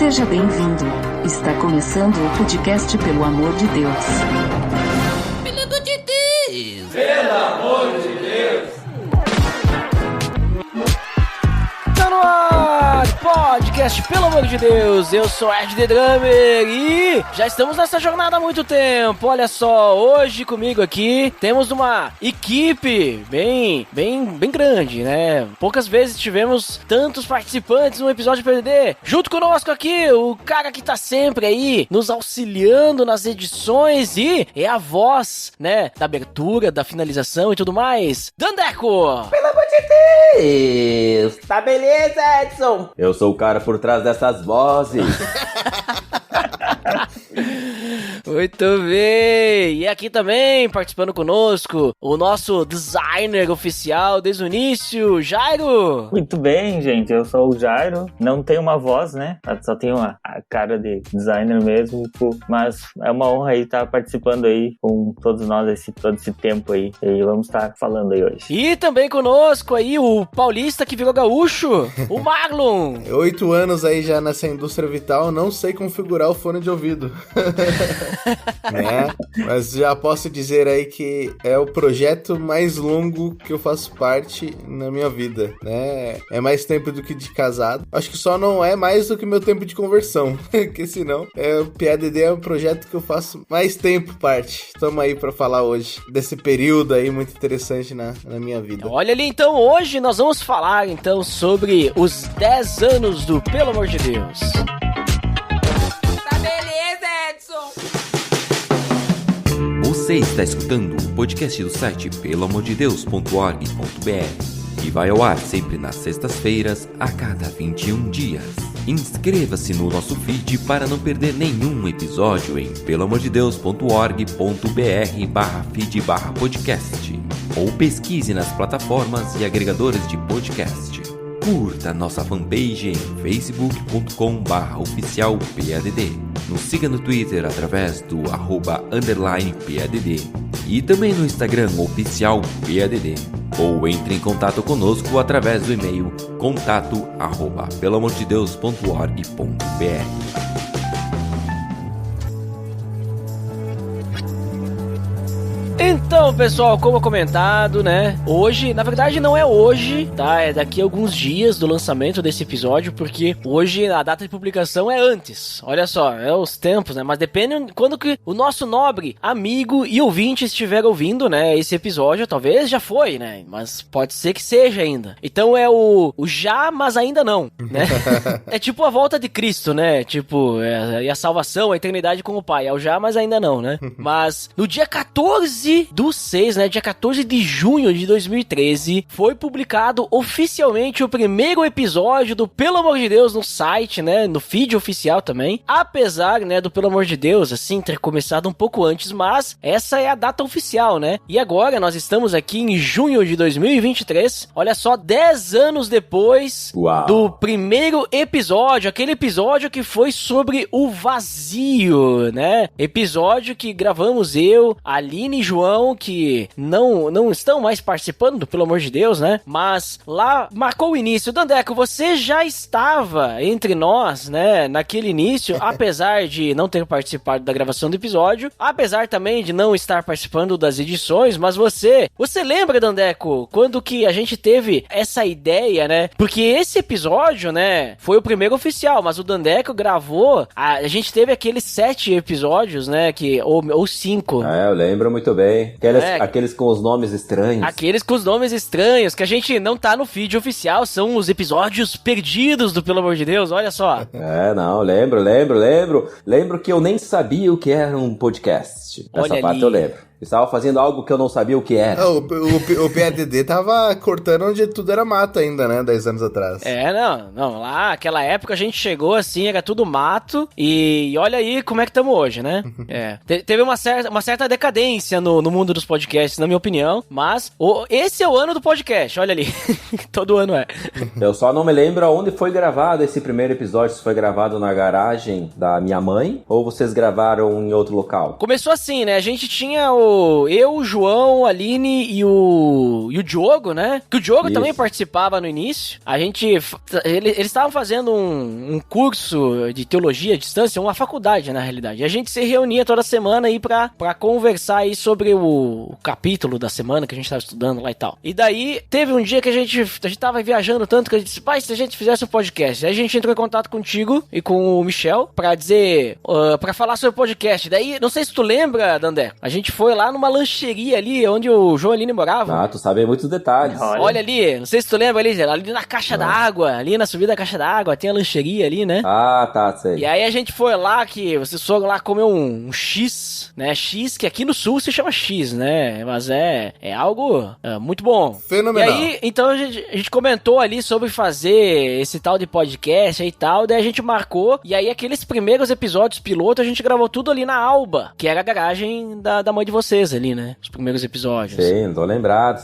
Seja bem-vindo. Está começando o podcast Pelo Amor de Deus. Pelo amor de Deus! Pelo amor de Deus! Tá no ar, podcast Pelo Amor de Deus. Eu sou Ed The Drummer e já estamos nessa jornada há muito tempo. Olha só, hoje comigo aqui temos uma equipe bem grande, né? Poucas vezes tivemos tantos participantes no episódio PDD. Junto conosco aqui, o cara que tá sempre aí nos auxiliando nas edições e é a voz, né, da abertura, da finalização e tudo mais. Dandeco! Pelo amor de Deus! Tá beleza, Edson? Eu sou o cara por trás dessas vozes. Muito bem! E aqui também, participando conosco, o nosso designer oficial desde o início, Jairo! Muito bem, gente, eu sou o Jairo, não tenho uma voz, né? Só tenho a cara de designer mesmo, mas é uma honra aí estar participando aí com todos nós todo esse tempo aí, e vamos estar falando aí hoje. E também conosco aí o paulista que virou gaúcho, o Marlon! 8 anos aí já nessa indústria vital, não sei configurar o fone de ouvido. Né? Mas já posso dizer aí que é o projeto mais longo que eu faço parte na minha vida, né? É mais tempo do que de casado. Acho que só não é mais do que meu tempo de conversão, porque senão o PADD é um projeto que eu faço mais tempo parte. Estamos aí pra falar hoje desse período aí muito interessante na minha vida. Olha ali, então, hoje nós vamos falar então sobre os 10 anos do Pelo Amor de Deus. Você está escutando o podcast do site peloamordedeus.org.br e vai ao ar sempre nas sextas-feiras, a cada 21 dias. Inscreva-se no nosso feed para não perder nenhum episódio em peloamordedeus.org.br/feed/podcast ou pesquise nas plataformas e agregadores de podcast. Curta nossa fanpage em facebook.com/oficialpadd. Nos siga no Twitter através do @_PADD e também no Instagram oficialpadd. Ou entre em contato conosco através do e-mail contato@peloamordedeus.org.br. Então, pessoal, como comentado, né? Hoje, na verdade não é hoje, tá? É daqui a alguns dias do lançamento desse episódio, porque hoje a data de publicação é antes. Olha só, é os tempos, né? Mas depende quando que o nosso nobre amigo e ouvinte estiver ouvindo, né? Esse episódio, talvez já foi, né? Mas pode ser que seja ainda. Então é o já, mas ainda não, né? É tipo a volta de Cristo, né? Tipo, e a salvação, a eternidade com o Pai. É o já, mas ainda não, né? Mas no dia 14 do 6, né, dia 14 de junho de 2013, foi publicado oficialmente o primeiro episódio do Pelo Amor de Deus no site, né, no feed oficial também, apesar, né, do Pelo Amor de Deus, assim, ter começado um pouco antes, mas essa é a data oficial, né, e agora nós estamos aqui em junho de 2023, olha só, 10 anos depois do primeiro episódio, aquele episódio que foi sobre o vazio, né, episódio que gravamos eu, Aline e João, que não estão mais participando, pelo amor de Deus, né? Mas lá marcou o início. Dandeco, você já estava entre nós, né? Naquele início, apesar de não ter participado da gravação do episódio, apesar também de não estar participando das edições, mas você lembra, Dandeco, quando que a gente teve essa ideia, né? Porque esse episódio, né? Foi o primeiro oficial, mas o Dandeco gravou, a gente teve aqueles 7 episódios, né? Ou 5. Eu lembro muito bem. Aqueles com os nomes estranhos. Aqueles com os nomes estranhos, que a gente não tá no feed oficial, são os episódios perdidos do Pelo Amor de Deus, olha só. Não, lembro. Lembro que eu nem sabia o que era um podcast. Essa Olha parte ali. eu lembro. Estava fazendo algo que eu não sabia o que era. O PADD tava cortando onde tudo era mato ainda, né? 10 anos atrás. Não, lá, aquela época a gente chegou assim, era tudo mato, e olha aí como é que estamos hoje, né? Teve uma certa decadência no mundo dos podcasts, na minha opinião, mas esse é o ano do podcast, olha ali. Todo ano é. Eu só não me lembro aonde foi gravado esse primeiro episódio, se foi gravado na garagem da minha mãe, ou vocês gravaram em outro local? Começou assim, né? A gente tinha o eu, o João, a Aline e o Diogo, né? Que o Diogo também participava no início. Eles estavam fazendo um curso de teologia à distância, uma faculdade, na realidade. E a gente se reunia toda semana aí pra conversar aí sobre o capítulo da semana que a gente tava estudando lá e tal. E daí, teve um dia que a gente tava viajando tanto que a gente disse, pai, se a gente fizesse um podcast. Aí a gente entrou em contato contigo e com o Michel pra dizer, pra falar sobre o podcast. Daí, não sei se tu lembra, Dandé, a gente foi lá numa lancheria ali, onde o João e a Aline moravam. Ah, tu sabe muitos detalhes. Olha ali, não sei se tu lembra ali na caixa da água, ali na subida da caixa da água, tem a lancheria ali, né? Ah, tá, sei. E aí a gente foi lá, que vocês foram lá comer um X, né? X, que aqui no sul se chama X, né? Mas é algo muito bom. Fenomenal. E aí, então a gente comentou ali sobre fazer esse tal de podcast aí e tal, daí a gente marcou, e aí aqueles primeiros episódios piloto a gente gravou tudo ali na Alba, que era a garagem da mãe de vocês ali, né? Os primeiros episódios. Sim, tô lembrado.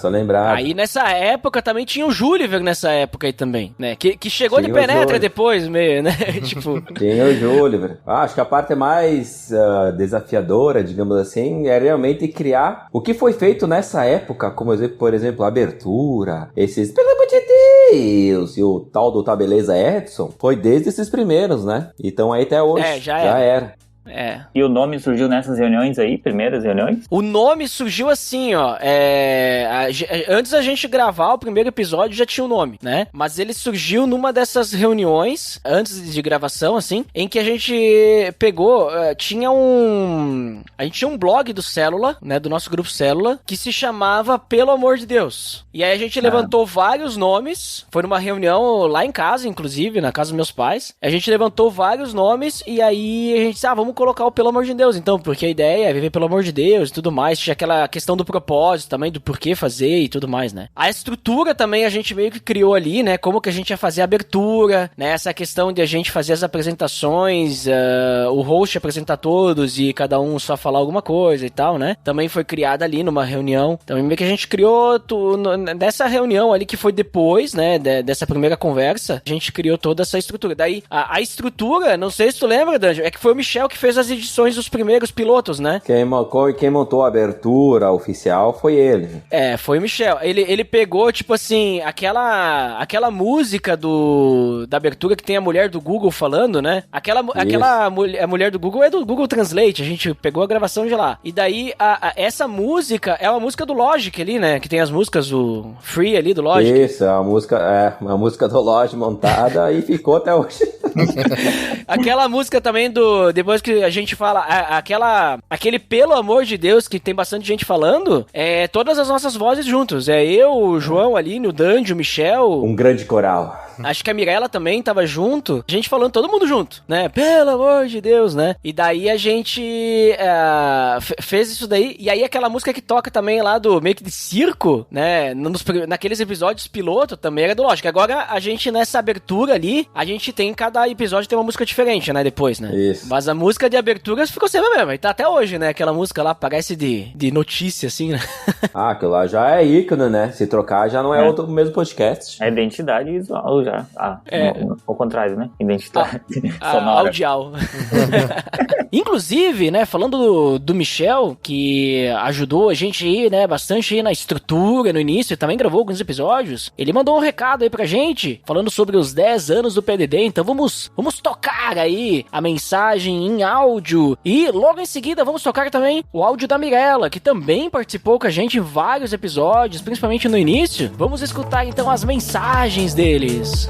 Aí nessa época também tinha o Júliver nessa época aí também, né? Que chegou de penetra depois meio, né? Tipo... Tinha o Júliver. Acho que a parte mais desafiadora, digamos assim, é realmente criar o que foi feito nessa época, como por exemplo, a abertura, esses, pelo amor de Deus, e o tal do Tá Beleza Edson, foi desde esses primeiros, né? Então aí até hoje, já era. E o nome surgiu nessas reuniões aí, primeiras reuniões? O nome surgiu assim, ó, antes da gente gravar o primeiro episódio já tinha o nome, né? Mas ele surgiu numa dessas reuniões, antes de gravação, assim, em que a gente pegou, a gente tinha um blog do Célula, né, do nosso grupo Célula, que se chamava Pelo Amor de Deus. E aí a gente levantou vários nomes, foi numa reunião lá em casa, inclusive, na casa dos meus pais. A gente levantou vários nomes e aí a gente disse, vamos colocar o Pelo Amor de Deus, então, porque a ideia é viver pelo amor de Deus e tudo mais. Tinha aquela questão do propósito também, do porquê fazer e tudo mais, né? A estrutura também a gente meio que criou ali, né? Como que a gente ia fazer a abertura, né? Essa questão de a gente fazer as apresentações, o host apresentar todos e cada um só falar alguma coisa e tal, né? Também foi criada ali numa reunião. Então, meio que a gente criou, dessa reunião ali que foi depois, né? Dessa primeira conversa, a gente criou toda essa estrutura. Daí, a estrutura, não sei se tu lembra, Danjo, é que foi o Michel que fez as edições dos primeiros pilotos, né? Quem montou a abertura oficial foi ele. Foi o Michel. Ele pegou, tipo assim, aquela música da abertura que tem a mulher do Google falando, né? A mulher do Google é do Google Translate, a gente pegou a gravação de lá. E daí, essa música é uma música do Logic ali, né? Que tem as músicas do Free ali, do Logic. Isso, a música do Logic montada e ficou até hoje. Aquela música também depois que a gente fala, aquele Pelo Amor de Deus, que tem bastante gente falando, todas as nossas vozes juntos. Eu, o João, a Aline, o Dandy, o Michel. Um grande coral. Acho que a Mirella também tava junto. A gente falando todo mundo junto, né? Pelo amor de Deus, né? E daí a gente fez isso daí. E aí aquela música que toca também lá do meio que de circo, né? Naqueles episódios piloto também era do Lógico. Agora a gente nessa abertura ali, a gente tem, cada episódio tem uma música diferente, né? Depois, né? Isso. Mas a música de abertura ficou sempre mesmo. E tá até hoje, né? Aquela música lá parece de notícia, assim, né? Aquilo lá já é ícone, né? Se trocar já não é o mesmo podcast. É identidade visual já. Ao contrário, né? Identidade sonora. Audial. Inclusive, né? Falando do Michel, que ajudou a gente aí, né? Bastante aí na estrutura no início, e também gravou alguns episódios. Ele mandou um recado aí pra gente, falando sobre os 10 anos do PDD. Então vamos tocar aí a mensagem em áudio. E logo em seguida vamos tocar também o áudio da Mirella, que também participou com a gente em vários episódios, principalmente no início. Vamos escutar então as mensagens deles.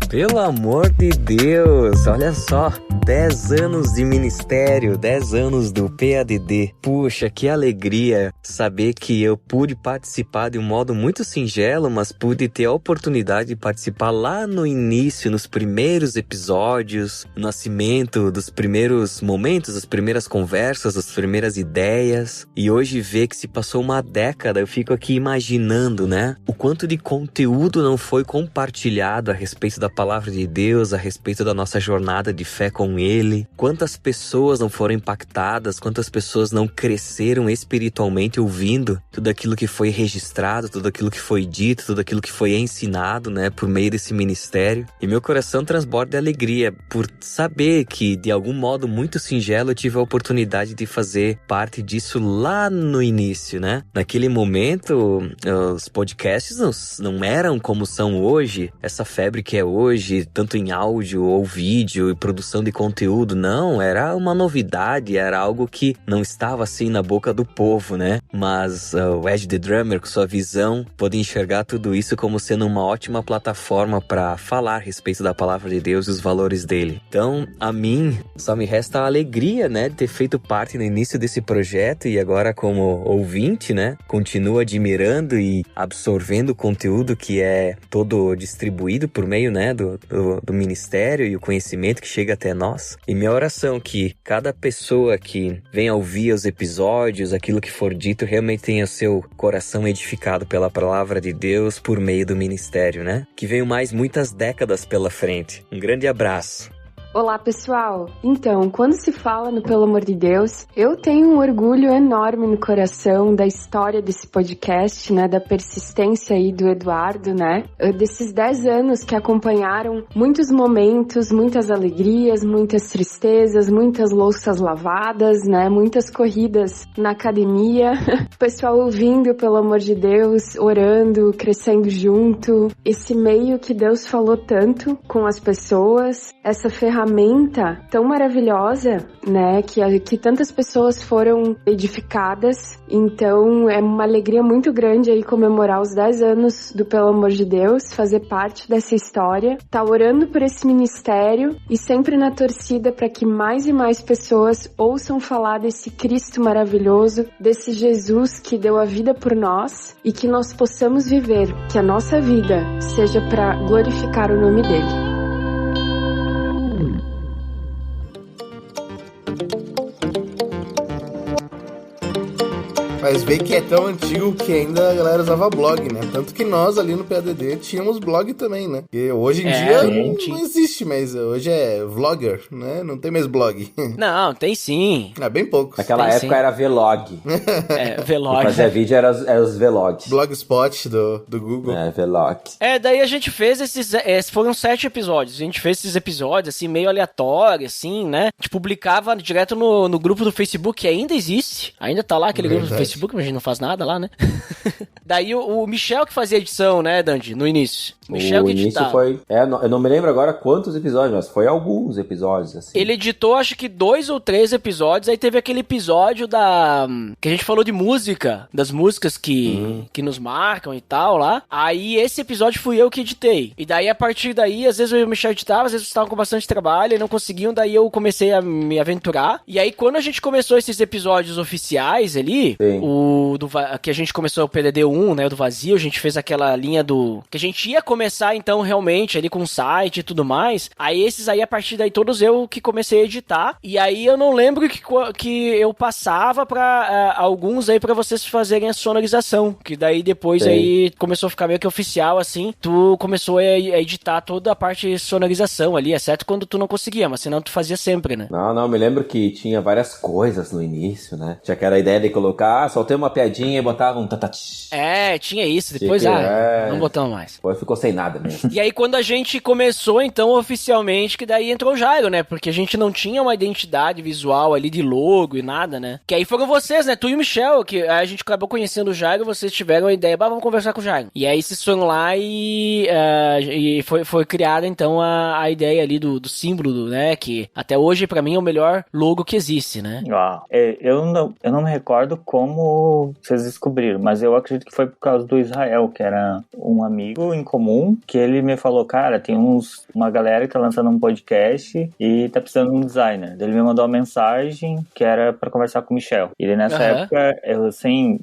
Pelo amor de Deus, olha só, 10 anos de ministério, 10 anos do PADD. Puxa, que alegria saber que eu pude participar de um modo muito singelo, mas pude ter a oportunidade de participar lá no início, nos primeiros episódios, no nascimento dos primeiros momentos, das primeiras conversas, das primeiras ideias. E hoje ver que se passou uma década, eu fico aqui imaginando, né? O quanto de conteúdo não foi compartilhado a respeito da palavra palavra de Deus, a respeito da nossa jornada de fé com Ele. Quantas pessoas não foram impactadas, quantas pessoas não cresceram espiritualmente ouvindo tudo aquilo que foi registrado, tudo aquilo que foi dito, tudo aquilo que foi ensinado, né, por meio desse ministério. E meu coração transborda de alegria por saber que, de algum modo muito singelo, eu tive a oportunidade de fazer parte disso lá no início, né? Naquele momento, os podcasts não eram como são hoje, essa febre que é hoje, tanto em áudio ou vídeo e produção de conteúdo, não, era uma novidade, era algo que não estava assim na boca do povo, né? Mas o Ed The Drummer, com sua visão, pôde enxergar tudo isso como sendo uma ótima plataforma para falar a respeito da palavra de Deus e os valores dele. Então, a mim, só me resta a alegria, né, de ter feito parte no início desse projeto e agora como ouvinte, né, continuo admirando e absorvendo o conteúdo que é todo distribuído por meio, né, do ministério e o conhecimento que chega até nós. E minha oração é que cada pessoa que venha ouvir os episódios, aquilo que for dito, realmente tenha o seu coração edificado pela palavra de Deus por meio do ministério, né? Que venham mais muitas décadas pela frente. Um grande abraço. Olá, pessoal! Então, quando se fala no Pelo Amor de Deus, eu tenho um orgulho enorme no coração da história desse podcast, né, da persistência aí do Eduardo, né, desses 10 anos que acompanharam muitos momentos, muitas alegrias, muitas tristezas, muitas louças lavadas, né, muitas corridas na academia, o pessoal ouvindo Pelo Amor de Deus, orando, crescendo junto, esse meio que Deus falou tanto com as pessoas, essa ferramenta tão maravilhosa, né, que tantas pessoas foram edificadas. Então é uma alegria muito grande aí comemorar os 10 anos do Pelo Amor de Deus, fazer parte dessa história, tá orando por esse ministério e sempre na torcida para que mais e mais pessoas ouçam falar desse Cristo maravilhoso, desse Jesus que deu a vida por nós e que nós possamos viver, que a nossa vida seja para glorificar o nome dele. Mas vê que é tão antigo que ainda a galera usava blog, né? Tanto que nós ali no PADD tínhamos blog também, né? E hoje em dia não existe mais. Hoje é vlogger, né? Não tem mais blog. Não, tem sim. É bem pouco. Naquela Tem época sim. era vlog. Vlog. Fazia vídeo era os vlogs. Blogspot do Google. Vlog. Daí a gente fez foram 7 episódios. A gente fez esses episódios, assim, meio aleatório, assim, né? A gente publicava direto no grupo do Facebook, que ainda existe. Ainda tá lá aquele grupo do Facebook, mas a gente não faz nada lá, né? Daí o Michel que fazia a edição, né, Dandy? No início. Michel que editava. Foi... eu não me lembro agora quantos episódios, mas foi alguns episódios, assim. Ele editou, acho que 2 ou 3 episódios. Aí teve aquele episódio que a gente falou de música, das músicas que nos marcam e tal lá. Aí esse episódio fui eu que editei. E daí, a partir daí, às vezes o Michel editava, às vezes estavam com bastante trabalho e não conseguiam. Daí eu comecei a me aventurar. E aí, quando a gente começou esses episódios oficiais ali, que a gente começou o PDD 1, né, do vazio, a gente fez aquela linha que a gente ia começar, então, realmente, ali com o site e tudo mais. Aí esses aí, a partir daí, todos eu que comecei a editar. E aí eu não lembro que eu passava pra alguns aí pra vocês fazerem a sonorização. Que daí depois aí começou a ficar meio que oficial, assim. Tu começou a editar toda a parte de sonorização ali, exceto quando tu não conseguia, mas senão tu fazia sempre, né? Não, me lembro que tinha várias coisas no início, né? Tinha aquela ideia de colocar, soltei uma piadinha e botava um tatati. Tinha isso. Depois, não botamos mais. Depois ficou sem nada mesmo. E aí, quando a gente começou, então, oficialmente, que daí entrou o Jairo, né? Porque a gente não tinha uma identidade visual ali de logo e nada, né? Que aí foram vocês, né? Tu e o Michel, que a gente acabou conhecendo o Jairo, vocês tiveram a ideia, vamos conversar com o Jairo. E aí, vocês foram lá e foi criada, então, a ideia ali do símbolo, né? Que até hoje, pra mim, é o melhor logo que existe, né? Eu não me recordo como vocês descobriram, mas eu acredito que foi por causa do Israel, que era um amigo em comum, que ele me falou, cara, tem uma galera que tá lançando um podcast e tá precisando de um designer. Ele me mandou uma mensagem que era pra conversar com o Michel. E nessa época,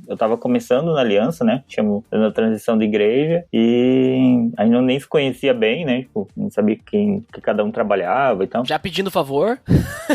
eu tava começando na aliança, né? Tinha na transição de igreja e ainda nem se conhecia bem, né? Tipo, não sabia que cada um trabalhava e tal. Já pedindo favor.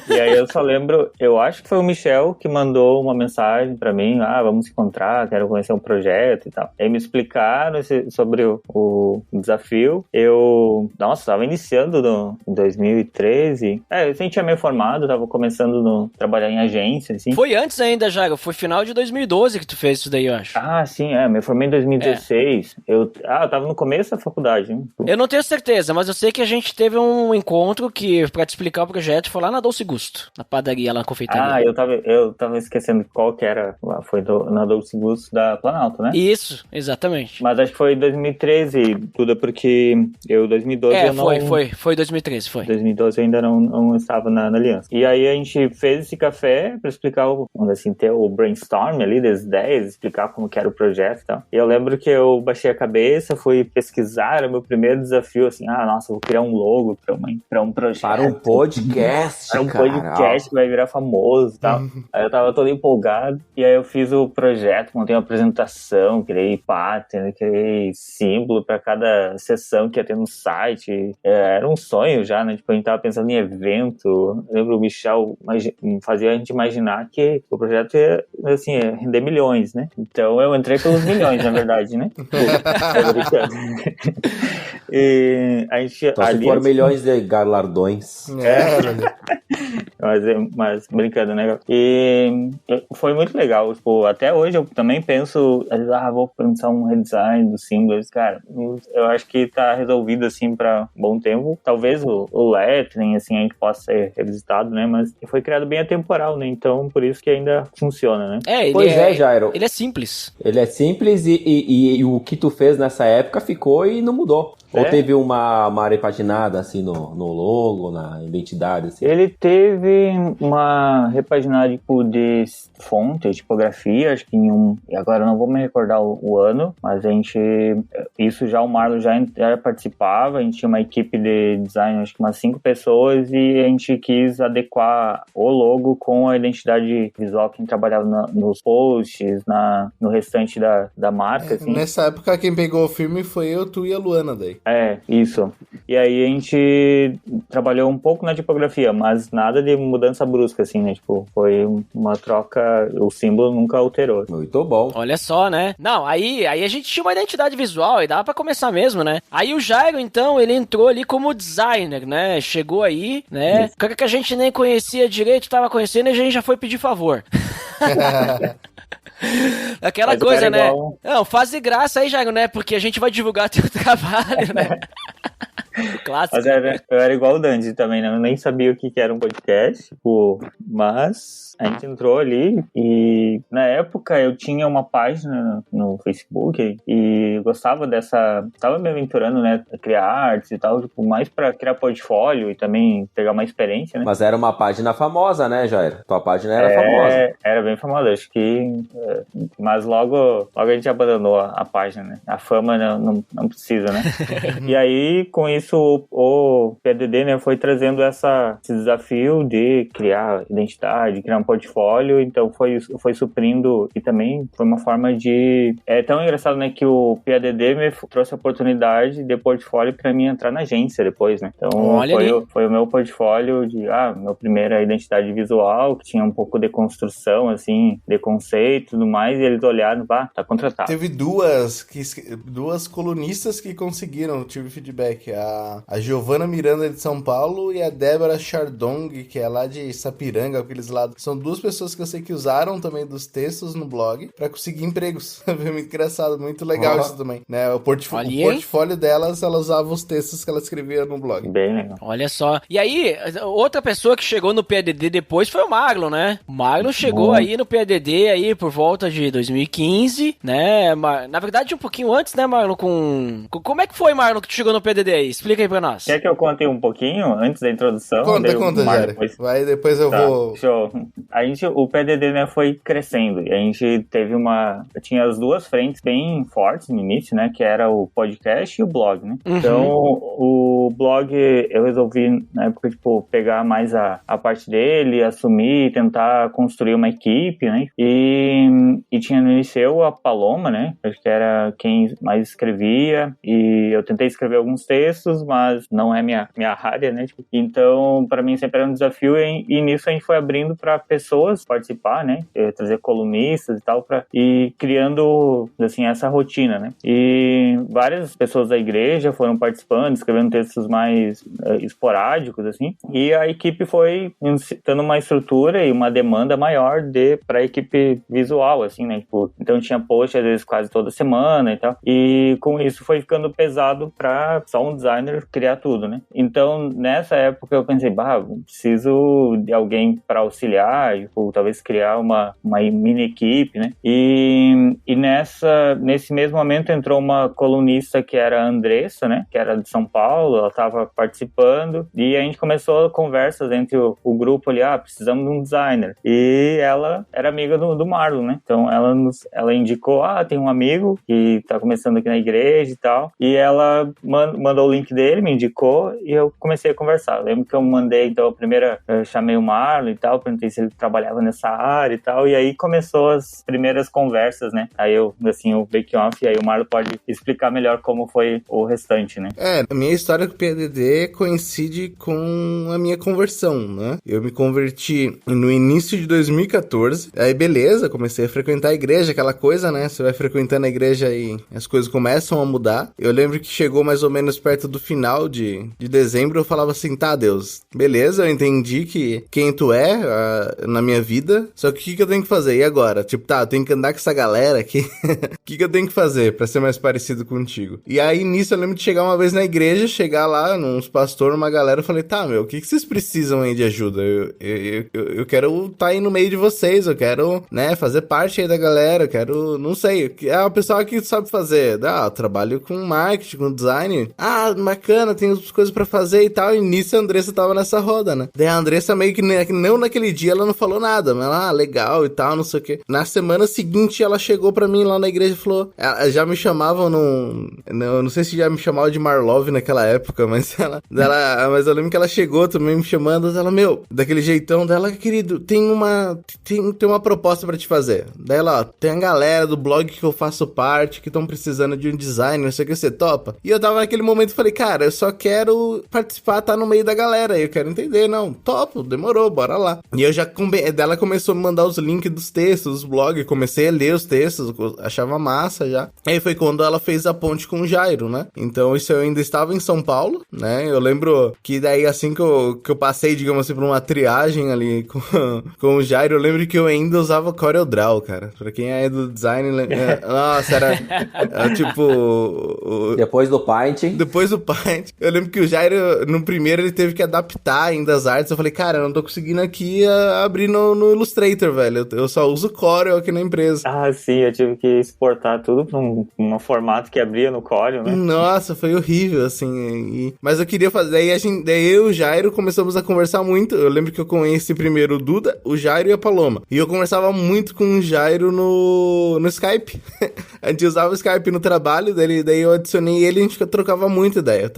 E aí eu só lembro, eu acho que foi o Michel que mandou uma mensagem pra mim, vamos se encontrar, quero conhecer um projeto projeto e tal. Aí me explicaram sobre o desafio. Eu tava iniciando em 2013. Eu sempre tinha me formado, tava começando a trabalhar em agência, assim. Foi antes ainda, Jairo. Foi final de 2012 que tu fez isso daí, eu acho. Sim, me formei em 2016. Eu tava no começo da faculdade, hein? Eu não tenho certeza, mas eu sei que a gente teve um encontro que, pra te explicar o projeto, foi lá na Dolce Gusto, na padaria, lá na confeitaria. Eu tava esquecendo qual que era. Foi na Dolce Gusto da Planalto, né? Isso, exatamente. Mas acho que foi 2013, tudo porque 2012 eu não... Foi 2013, foi. 2012 eu ainda não estava na Aliança. E aí a gente fez esse café pra explicar, vamos assim, ter o brainstorm ali das ideias, explicar como que era o projeto e tal. E eu lembro que eu baixei a cabeça, fui pesquisar, era o meu primeiro desafio, assim, nossa, vou criar um logo pra um projeto. Para um podcast, para um podcast que vai virar famoso e tal. Aí eu tava todo empolgado, e aí eu fiz o projeto, montei uma apresentação, criei pattern, criei símbolo pra cada sessão que ia ter no site. Era um sonho já, né? Tipo, a gente tava pensando em evento. Eu lembro o Michel fazia a gente imaginar que o projeto ia, assim, render milhões, né? Então eu entrei pelos milhões, na verdade, né? E a gente... Só se for milhões de galardões. Mas brincando, né? E foi muito legal. Tipo, até hoje eu também penso, vou pensar um redesign do símbolo. Cara, eu acho que tá resolvido, assim, pra bom tempo. Talvez o lettering, assim, a gente possa ser revisitado, né? Mas foi criado bem atemporal, né? Então, por isso que ainda funciona, né? Jairo. Ele é simples. Ele é simples e o que tu fez nessa época ficou e não mudou. Ou teve uma repaginada, assim, no logo, na identidade, assim? Ele teve uma repaginada, tipo, de fonte, tipografia, acho que agora eu não vou me recordar o ano, mas isso já o Marlon já participava, a gente tinha uma equipe de design, acho que umas 5 pessoas, e a gente quis adequar o logo com a identidade visual que a gente trabalhava nos posts, no restante da marca, assim. Nessa época, quem pegou o filme foi eu, tu e a Luana, daí. Isso. E aí a gente trabalhou um pouco na tipografia, mas nada de mudança brusca, assim, né? Tipo, foi uma troca, o símbolo nunca alterou. Muito bom. Olha só, né? Não, aí a gente tinha uma identidade visual e dava pra começar mesmo, né? Aí o Jairo, então, ele entrou ali como designer, né? Chegou aí, né? O cara que a gente nem conhecia direito, tava conhecendo e a gente já foi pedir favor. Aquela mas coisa, né? Igual... Não, faz de graça aí, Jairo, né? Porque a gente vai divulgar teu trabalho, né? Clássico. Mas eu era igual o Dandy também, né? Eu nem sabia o que era um podcast, tipo, mas a gente entrou ali e na época eu tinha uma página no Facebook e gostava tava me aventurando, né? A criar artes e tal, tipo, mais pra criar portfólio e também pegar uma experiência, né? Mas era uma página famosa, né, Jair? Tua página era famosa. Era bem famosa, acho que... Mas logo a gente abandonou a página, né? A fama não precisa, né? E aí, com isso, o PDD, né, foi trazendo esse desafio de criar identidade, criar um portfólio, então foi suprindo, e também foi uma forma de... É tão engraçado, né, que o PDD me trouxe a oportunidade de portfólio pra mim entrar na agência depois, né? Então foi o meu portfólio de, minha primeira identidade visual, que tinha um pouco de construção, assim, de conceito e tudo mais, e eles olharam, tá contratado. Teve duas colunistas que conseguiram, tive feedback, a Giovana Miranda de São Paulo e a Débora Chardong, que é lá de Sapiranga, aqueles lados. São duas pessoas que eu sei que usaram também dos textos no blog pra conseguir empregos. Muito engraçado, muito legal isso também, né? O portfólio delas, ela usava os textos que ela escrevia no blog. Bem legal. Olha só. E aí, outra pessoa que chegou no PADD depois foi o Marlon, né? O Marlon chegou aí no PADD aí por volta de 2015, né? Na verdade, um pouquinho antes, né, Marlon? Como é que foi, Marlon, que tu chegou no PADD aí? Explica aí pra nós. Quer que eu conte um pouquinho antes da introdução? Conta, Jair. Vai, depois eu vou... Show. O PDD, né, foi crescendo e a gente teve tinha as duas frentes bem fortes no início, né, que era o podcast e o blog, né? Uhum. Então, o blog, eu resolvi, na época, tipo, pegar mais a parte dele, assumir, tentar construir uma equipe, né? E tinha no início a Paloma, né? Acho que era quem mais escrevia, e eu tentei escrever alguns textos quadrinhos, mas não é minha área, né? Tipo, então, para mim sempre era um desafio e nisso a gente foi abrindo para pessoas participar, né? Trazer colunistas e tal, e criando, assim, essa rotina, né? E várias pessoas da igreja foram participando, escrevendo textos mais esporádicos, assim, e a equipe foi tendo uma estrutura e uma demanda maior para a equipe visual, assim, né? Tipo, então tinha post, às vezes, quase toda semana e tal, e com isso foi ficando pesado para só um designer criar tudo, né? Então, nessa época eu pensei, preciso de alguém para auxiliar, tipo, talvez criar uma mini equipe, né? E nesse mesmo momento entrou uma colunista que era a Andressa, né? Que era de São Paulo, ela estava participando, e a gente começou conversas entre o grupo ali, precisamos de um designer. E ela era amiga do Marlon, né? Então ela indicou, tem um amigo que tá começando aqui na igreja e tal, e ela mandou o link dele, me indicou, e eu comecei a conversar. Eu lembro que eu mandei, então, eu chamei o Marlon e tal, perguntei se ele trabalhava nessa área e tal, e aí começou as primeiras conversas, né? Aí eu, assim, o bake-off, e aí o Marlon pode explicar melhor como foi o restante, né? A minha história com o PADD coincide com a minha conversão, né? Eu me converti no início de 2014, aí beleza, comecei a frequentar a igreja, aquela coisa, né? Você vai frequentando a igreja e as coisas começam a mudar. Eu lembro que chegou mais ou menos perto do final de dezembro, eu falava assim, Deus, beleza, eu entendi quem tu é na minha vida, só que o que eu tenho que fazer? E agora? Tipo, eu tenho que andar com essa galera aqui, o que eu tenho que fazer pra ser mais parecido contigo? E aí, nisso, eu lembro de chegar uma vez na igreja, chegar lá, uns pastores, uma galera, eu falei, o que vocês precisam aí de ajuda? Eu quero estar aí no meio de vocês, eu quero, né, fazer parte aí da galera, eu quero, não sei, o pessoal aqui sabe fazer, eu trabalho com marketing, com design, bacana, tem outras coisas pra fazer e tal, e nisso a Andressa tava nessa roda, né? Daí a Andressa meio que não naquele dia ela não falou nada, mas ela, legal e tal, não sei o que. Na semana seguinte ela chegou pra mim lá na igreja e falou, já me chamavam não sei se já me chamava de Marlove naquela época, mas mas eu lembro que ela chegou também me chamando, ela, daquele jeitão dela, querido, tem uma proposta pra te fazer. Daí ela, tem a galera do blog que eu faço parte, que estão precisando de um design, não sei o que, você topa? E eu tava naquele momento e falei, cara, eu só quero participar, tá no meio da galera, eu quero entender, não, topo, demorou, bora lá. E eu já, dela começou a me mandar os links dos textos, dos blogs, comecei a ler os textos, achava massa já. Aí foi quando ela fez a ponte com o Jairo, né? Então isso eu ainda estava em São Paulo, né? Eu lembro que daí assim que eu passei, digamos assim, por uma triagem ali com o Jairo, eu lembro que eu ainda usava CorelDRAW, cara. Pra quem é do design, nossa, era tipo... Depois do Paint. Eu lembro que o Jairo, no primeiro, ele teve que adaptar ainda as artes. Eu falei, cara, eu não tô conseguindo aqui abrir no Illustrator, velho. Eu só uso Corel aqui na empresa. Sim, eu tive que exportar tudo pra um formato que abria no Corel, né? Nossa, foi horrível, assim. Mas eu queria fazer... Daí eu e o Jairo começamos a conversar muito. Eu lembro que eu conheci primeiro o Duda, o Jairo e a Paloma. E eu conversava muito com o Jairo no Skype. A gente usava o Skype no trabalho, daí eu adicionei ele e a gente trocava muita ideia.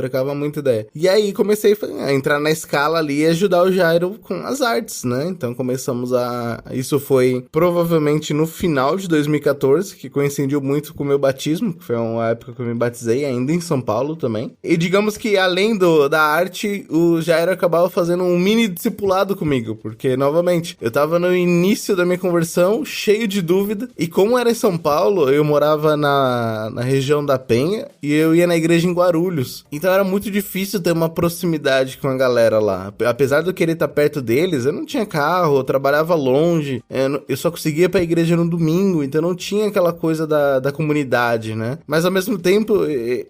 E aí comecei a entrar na escala ali e ajudar o Jairo com as artes, né? Então começamos isso foi provavelmente no final de 2014, que coincidiu muito com o meu batismo, que foi uma época que eu me batizei, ainda em São Paulo também. E digamos que além da arte, o Jairo acabava fazendo um mini discipulado comigo, porque, novamente, eu tava no início da minha conversão, cheio de dúvida, e como era em São Paulo, eu morava na região da Penha, e eu ia na igreja em Guarulhos. Então era muito difícil ter uma proximidade com a galera lá. Apesar de eu querer estar perto deles, eu não tinha carro, eu trabalhava longe, eu só conseguia ir pra igreja no domingo, então não tinha aquela coisa da comunidade, né? Mas ao mesmo tempo,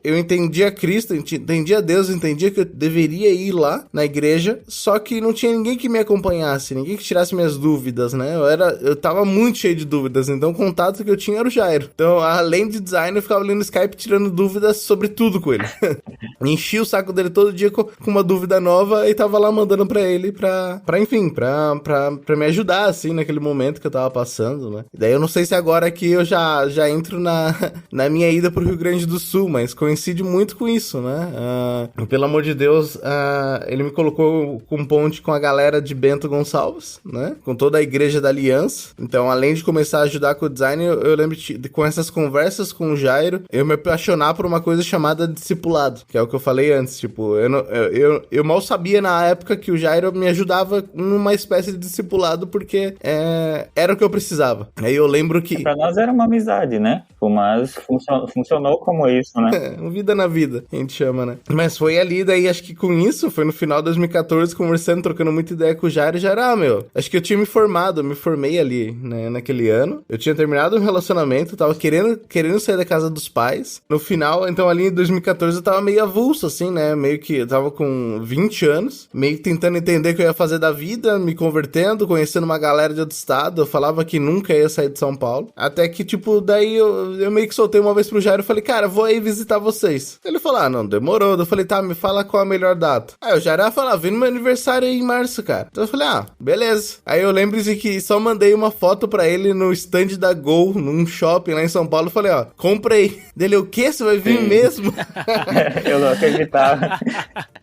eu entendia Cristo, entendia Deus, entendia que eu deveria ir lá na igreja, só que não tinha ninguém que me acompanhasse, ninguém que tirasse minhas dúvidas, né? Eu tava muito cheio de dúvidas, então o contato que eu tinha era o Jairo. Então, além de design, eu ficava ali no Skype tirando dúvidas sobre tudo com ele. Enchi o saco dele todo dia com uma dúvida nova e tava lá mandando pra ele pra me ajudar, assim, naquele momento que eu tava passando, né? Daí eu não sei se agora aqui eu já entro na minha ida pro Rio Grande do Sul, mas coincide muito com isso, né? Pelo amor de Deus, ele me colocou com ponte com a galera de Bento Gonçalves, né? Com toda a igreja da Aliança. Então, além de começar a ajudar com o design, eu lembro com essas conversas com o Jairo, eu me apaixonar por uma coisa chamada discipulado. que é o que eu falei antes, tipo, eu mal sabia na época que o Jairo me ajudava numa espécie de discipulado, porque era o que eu precisava. Aí eu lembro que... Pra nós era uma amizade, né? Mas funcionou como isso, né? Vida na vida, a gente chama, né? Mas foi ali, daí acho que com isso, foi no final de 2014, conversando, trocando muita ideia com o Jairo, já era, acho que eu tinha me formei ali, né, naquele ano. Eu tinha terminado um relacionamento, tava querendo sair da casa dos pais. No final, então ali em 2014 eu tava meio avulso, assim, né? Meio que eu tava com 20 anos, meio que tentando entender o que eu ia fazer da vida, me convertendo, conhecendo uma galera de outro estado. Eu falava que nunca ia sair de São Paulo. Até que, tipo, daí eu meio que soltei uma vez pro Jairo e falei, cara, vou aí visitar vocês. Ele falou, não, demorou. Eu falei, tá, me fala qual a melhor data. Aí o Jairo ia falar, vem no meu aniversário aí em março, cara. Então eu falei, beleza. Aí eu lembro de que só mandei uma foto pra ele no stand da Gol, num shopping lá em São Paulo. Eu falei, comprei. Dele, o quê? Você vai vir mesmo? Eu não acreditava.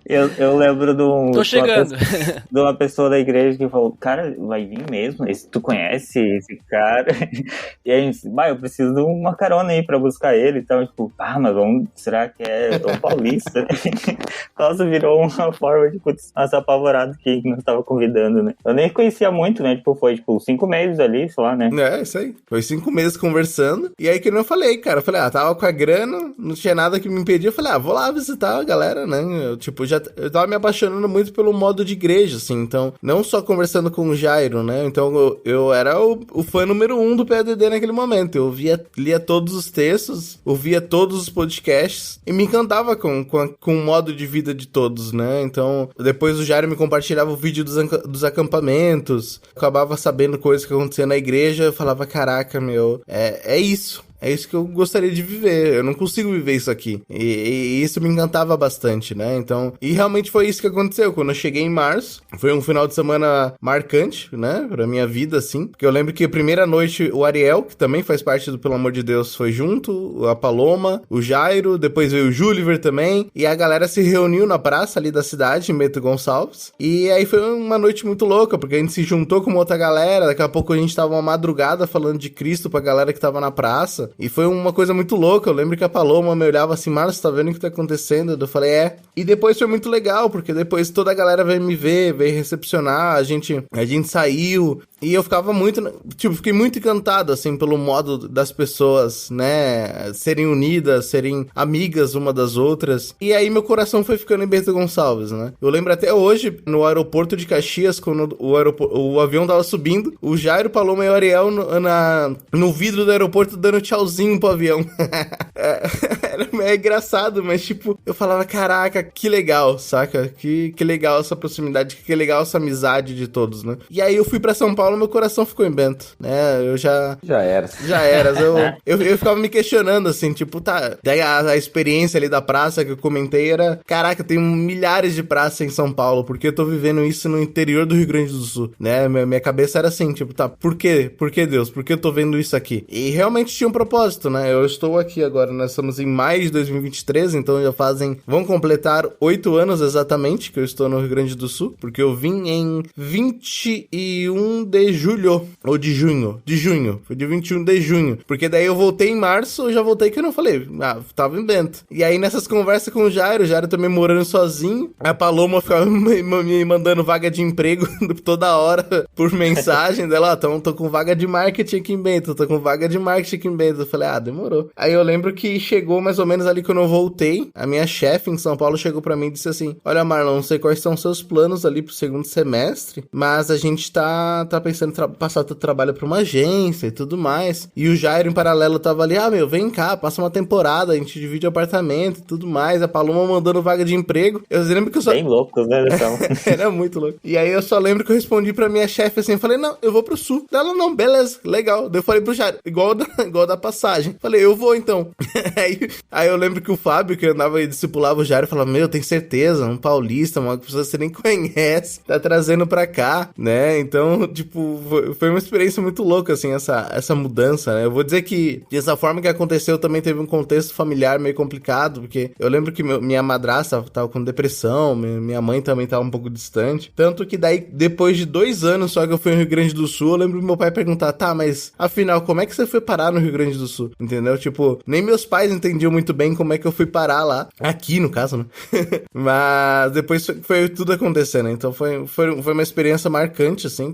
Eu lembro de uma pessoa da igreja que falou, cara, vai vir mesmo? Tu conhece esse cara? E aí, eu preciso de uma carona aí pra buscar ele. Então, tipo, mas será que é São Paulista? Nossa, virou uma forma de nossa apavorado que nós tava convidando, né? Eu nem conhecia muito, né? Tipo, foi 5 meses ali, sei lá, né? Isso aí. Foi 5 meses conversando. E aí que eu falei, cara. Eu falei, tava com a grana, não tinha nada que me impedia. Eu falei, vou lá visitar a galera, né? Eu tava me apaixonando muito pelo modo de igreja, assim. Então, não só conversando com o Jairo, né? Então, eu era o fã número 1 do PADD naquele momento. Eu lia todos os textos, ouvia todos os podcasts e me encantava com o modo de vida de todos, né? Então, depois o Jairo me compartilhava o vídeo dos acampamentos, acabava sabendo coisas que aconteciam na igreja, eu falava, caraca, é isso. É isso que eu gostaria de viver. Eu não consigo viver isso aqui. E isso me encantava bastante, né? Então, e realmente foi isso que aconteceu. Quando eu cheguei em março, foi um final de semana marcante, né? Pra minha vida, assim. Porque eu lembro que a primeira noite, o Ariel, que também faz parte do Pelo Amor de Deus, foi junto. A Paloma, o Jairo, depois veio o Júliver também. E a galera se reuniu na praça ali da cidade, em Bento Gonçalves. E aí foi uma noite muito louca, porque a gente se juntou com uma outra galera. Daqui a pouco a gente tava uma madrugada falando de Cristo pra galera que tava na praça. E foi uma coisa muito louca. Eu lembro que a Paloma me olhava assim, Marcos, tá vendo o que tá acontecendo? Eu falei, E depois foi muito legal, porque depois toda a galera veio me ver, veio recepcionar, a gente saiu. E eu ficava fiquei muito encantado, assim, pelo modo das pessoas, né, serem unidas, serem amigas uma das outras. E aí meu coração foi ficando em Bento Gonçalves, né? Eu lembro até hoje, no aeroporto de Caxias, quando o avião tava subindo, o Jairo, Paloma e o Ariel no vidro do aeroporto dando tchauzinho pro avião. É engraçado, mas tipo, eu falava, caraca, que legal, saca? Que legal essa proximidade, que legal essa amizade de todos, né? E aí eu fui pra São Paulo, meu coração ficou em Bento, né? Eu já era. Eu ficava me questionando, assim, tipo, tá, daí a experiência ali da praça que eu comentei era, caraca, tem milhares de praças em São Paulo, porque eu tô vivendo isso no interior do Rio Grande do Sul, né? Minha cabeça era assim, tipo, tá, por quê? Por que Deus? Por que eu tô vendo isso aqui? E realmente tinha um propósito, né? Eu estou aqui agora, nós estamos em maio de 2023, então vão completar 8 anos exatamente que eu estou no Rio Grande do Sul, porque eu vim em 21 de julho, ou de junho, foi de 21 de junho, porque daí eu voltei em março, eu já voltei que eu não falei, tava em Bento. E aí nessas conversas com o Jairo também morando sozinho, a Paloma ficava me mandando vaga de emprego toda hora, por mensagem dela, tô com vaga de marketing aqui em Bento, eu falei, demorou. Aí eu lembro que chegou mais ou menos ali quando eu voltei, a minha chefe em São Paulo chegou pra mim e disse assim, olha Marlon, não sei quais são seus planos ali pro segundo semestre, mas a gente tá pensando em passar teu trabalho pra uma agência e tudo mais. E o Jairo em paralelo tava ali, vem cá, passa uma temporada, a gente divide o apartamento e tudo mais, a Paloma mandando vaga de emprego. Eu lembro que eu só... Bem loucos, né? Era muito louco. E aí eu só lembro que eu respondi pra minha chefe assim, falei, não, eu vou pro sul. Ela, não, beleza, legal. Daí eu falei pro Jairo, igual da passagem. Falei, eu vou então. Aí eu lembro que o Fábio, que andava e discipulava o Jairo, falava, tem certeza, um paulista, uma pessoa que você nem conhece, tá trazendo pra cá, né? Então, tipo, foi uma experiência muito louca, assim, essa mudança, né? Eu vou dizer que, dessa forma que aconteceu, também teve um contexto familiar meio complicado, porque eu lembro que minha madrasta tava com depressão, minha mãe também tava um pouco distante, tanto que daí, depois de 2 anos só que eu fui no Rio Grande do Sul, eu lembro do meu pai perguntar, tá, mas, afinal, como é que você foi parar no Rio Grande Grande do Sul, entendeu? Tipo, nem meus pais entendiam muito bem como é que eu fui parar lá, aqui no caso, né? Mas depois foi tudo acontecendo, então foi uma experiência marcante, assim,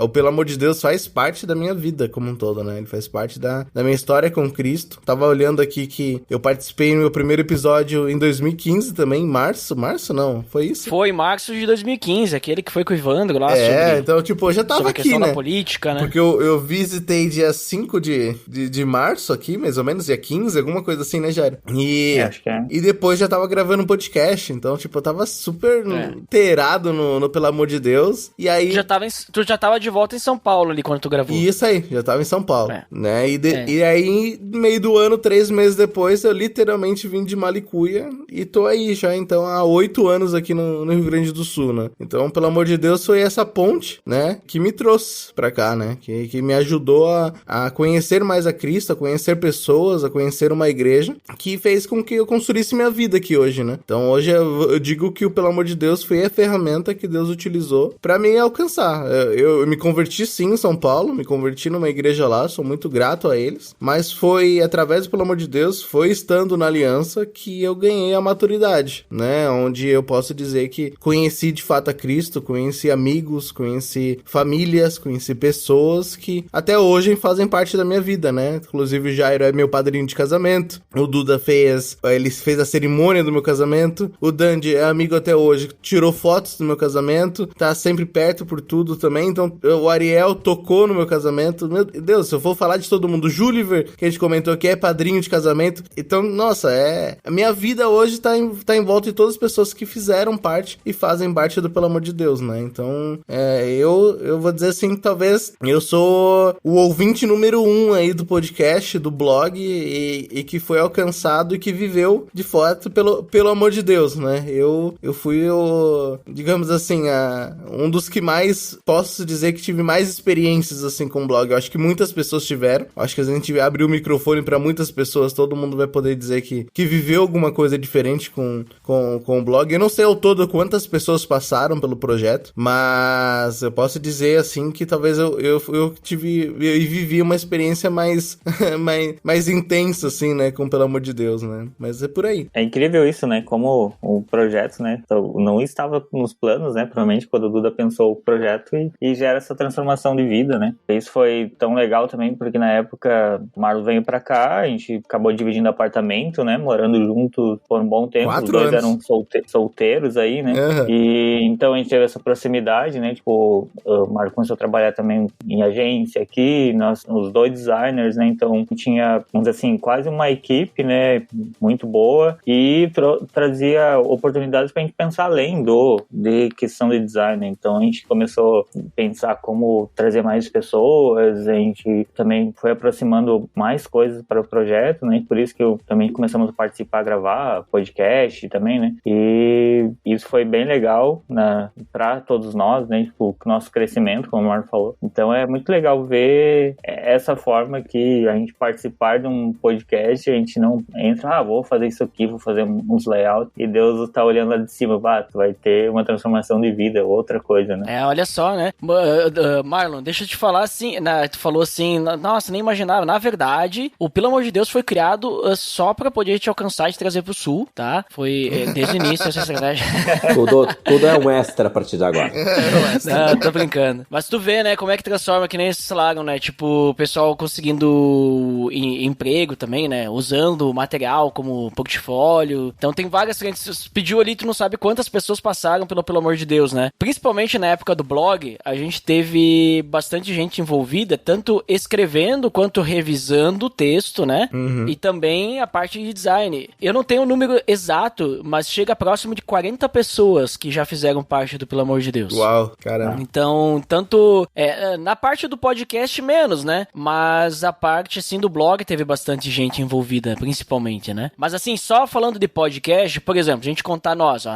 o Pelo Amor de Deus faz parte da minha vida como um todo, né? Ele faz parte da minha história com Cristo. Tava olhando aqui que eu participei no meu primeiro episódio em 2015 também, março não, foi isso? Foi em março de 2015, aquele que foi com o Ivandro lá então, tipo, eu já tava aqui, questão né? da política, né? Porque eu visitei dia 5 de março aqui, mais ou menos, dia 15, alguma coisa assim, né, Jairo? Acho que é. E depois já tava gravando um podcast, então, tipo, eu tava super inteirado no Pelo Amor de Deus, e aí... Tu já tava de volta em São Paulo ali quando tu gravou. Isso aí, já tava em São Paulo, né? E aí, no meio do ano, 3 meses depois, eu literalmente vim de Malicuia e tô aí já, então, há 8 anos aqui no Rio Grande do Sul, né? Então, Pelo Amor de Deus, foi essa ponte, né, que me trouxe pra cá, né? Que me ajudou a conhecer mais a Cristo, a conhecer pessoas, a conhecer uma igreja, que fez com que eu construísse minha vida aqui hoje, né? Então, hoje eu digo que o Pelo Amor de Deus foi a ferramenta que Deus utilizou pra me alcançar. Eu me converti sim em São Paulo, me converti numa igreja lá, sou muito grato a eles, mas foi através do Pelo Amor de Deus, foi estando na aliança que eu ganhei a maturidade, né? Onde eu posso dizer que conheci de fato a Cristo, conheci amigos, conheci famílias, conheci pessoas que até hoje fazem parte da minha vida, né? Inclusive o Jairo é meu padrinho de casamento, o Duda fez a cerimônia do meu casamento, o Dandy é amigo até hoje, tirou fotos do meu casamento, tá sempre perto por tudo também, então o Ariel tocou no meu casamento, meu Deus, se eu for falar de todo mundo, o Juliver, que a gente comentou que é padrinho de casamento, então, nossa, a minha vida hoje tá em volta de todas as pessoas que fizeram parte e fazem parte do Pelo Amor de Deus, né? Então, eu vou dizer assim, talvez eu sou o ouvinte número 1 aí do podcast, do blog, e que foi alcançado e que viveu de fato pelo amor de Deus, né? Eu fui digamos assim, um dos que mais, posso dizer que tive mais experiências assim com o blog. Eu acho que muitas pessoas tiveram. Acho que a gente abrir o microfone pra muitas pessoas, todo mundo vai poder dizer que viveu alguma coisa diferente com o blog. Eu não sei ao todo quantas pessoas passaram pelo projeto, mas eu posso dizer assim que talvez eu vivi uma experiência mais intensa assim, né, com Pelo Amor de Deus, né? Mas é por aí. É incrível isso, né? Como o projeto, né, não estava nos planos, né? Provavelmente quando o Duda pensou o projeto e gera essa transformação de vida, né? Isso foi tão legal também porque na época o Marlon veio pra cá, a gente acabou dividindo apartamento, né? Morando juntos por um bom tempo. 4 Os dois anos. eram solteiros aí, né? Uhum. E então a gente teve essa proximidade, né? Tipo, o Marlon começou a trabalhar também em agência aqui, nós, os dois designers, né? Então tinha, vamos dizer assim, quase uma equipe, né? Muito boa e trazia oportunidades pra gente pensar além de questão de design. Então a gente começou a pensar como trazer mais pessoas, a gente também foi aproximando mais coisas para o projeto, né? Por isso que também começamos a participar, gravar podcast também, né? E isso foi bem legal para todos nós, né? Tipo, o nosso crescimento, como o Marco falou. Então é muito legal ver essa forma que a gente participar de um podcast, a gente não entra, vou fazer isso aqui, vou fazer uns layouts, e Deus tá olhando lá de cima, tu vai ter uma transformação de vida, outra coisa, né? Olha só, né? Marlon, deixa eu te falar assim, tu falou assim, nossa, nem imaginava. Na verdade, o Pelo Amor de Deus foi criado só pra poder te alcançar e te trazer pro sul, tá? Foi desde o início essa estratégia. Tudo é um extra a partir de agora. Não, tô brincando. Mas tu vê, né, como é que transforma, que nem esses falaram, né? Tipo, o pessoal conseguindo emprego também, né? Usando o material como portfólio. Então tem várias frentes. Pediu ali, tu não sabe quantas pessoas passaram pelo Amor de Deus, né? Principalmente na época do blog, a gente teve bastante gente envolvida, tanto escrevendo quanto revisando o texto, né? Uhum. E também a parte de design. Eu não tenho o número exato, mas chega próximo de 40 pessoas que já fizeram parte do Pelo Amor de Deus. Uau, caramba. Então, tanto na parte do podcast menos, né? Mas a parte, assim, do blog teve bastante gente envolvida, principalmente, né? Mas, assim, só falando de podcast, por exemplo, a gente contar nós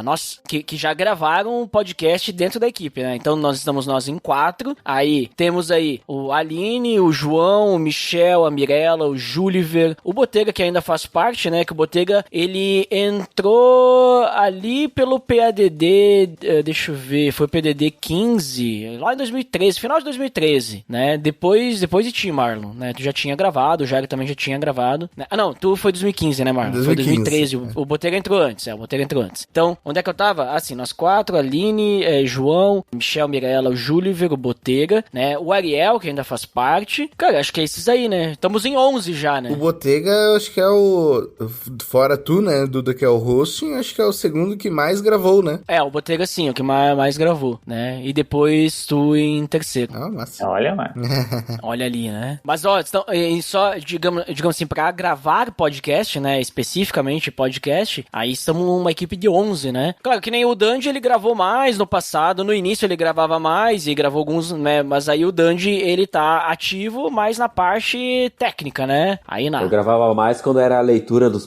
que já gravaram um podcast dentro da equipe, né? Então, nós estamos em 4. Aí, temos aí o Aline, o João, o Michel, a Mirella, o Juliver, o Botega, que ainda faz parte, né? Que o Botega, ele entrou ali pelo PADD, deixa eu ver, foi o PDD 15, lá em 2013, final de 2013, né? Depois de ti, Marlon, né? Tu já tinha gravado, o Jairo também já tinha gravado. Né? Ah, não, tu foi 2015, né, Marlon? 2015. Foi 2013, o Botega entrou antes, o Botega entrou antes. Então, onde é que eu tava? Assim, nós 4, Aline, João, Michel, Mirella, o Júliver, o Botega, né? O Ariel, que ainda faz parte. Cara, acho que é esses aí, né? Estamos em 11 já, né? O Botega, acho que é o... Fora tu, né, Duda, que é o hosting, acho que é o segundo que mais gravou, né? O Botega sim, o que mais gravou, né? E depois tu em terceiro. Ah, massa. Olha, mano. Olha ali, né? Mas, ó, só, digamos assim, pra gravar podcast, né, especificamente podcast, aí estamos uma equipe de 11, né? Claro que nem o Dandy, ele gravou mais no passado, no início ele gravava mais e gravou alguns, né, mas aí o Dandy, ele tá ativo mais na parte técnica, né? Aí Eu gravava mais quando era a leitura dos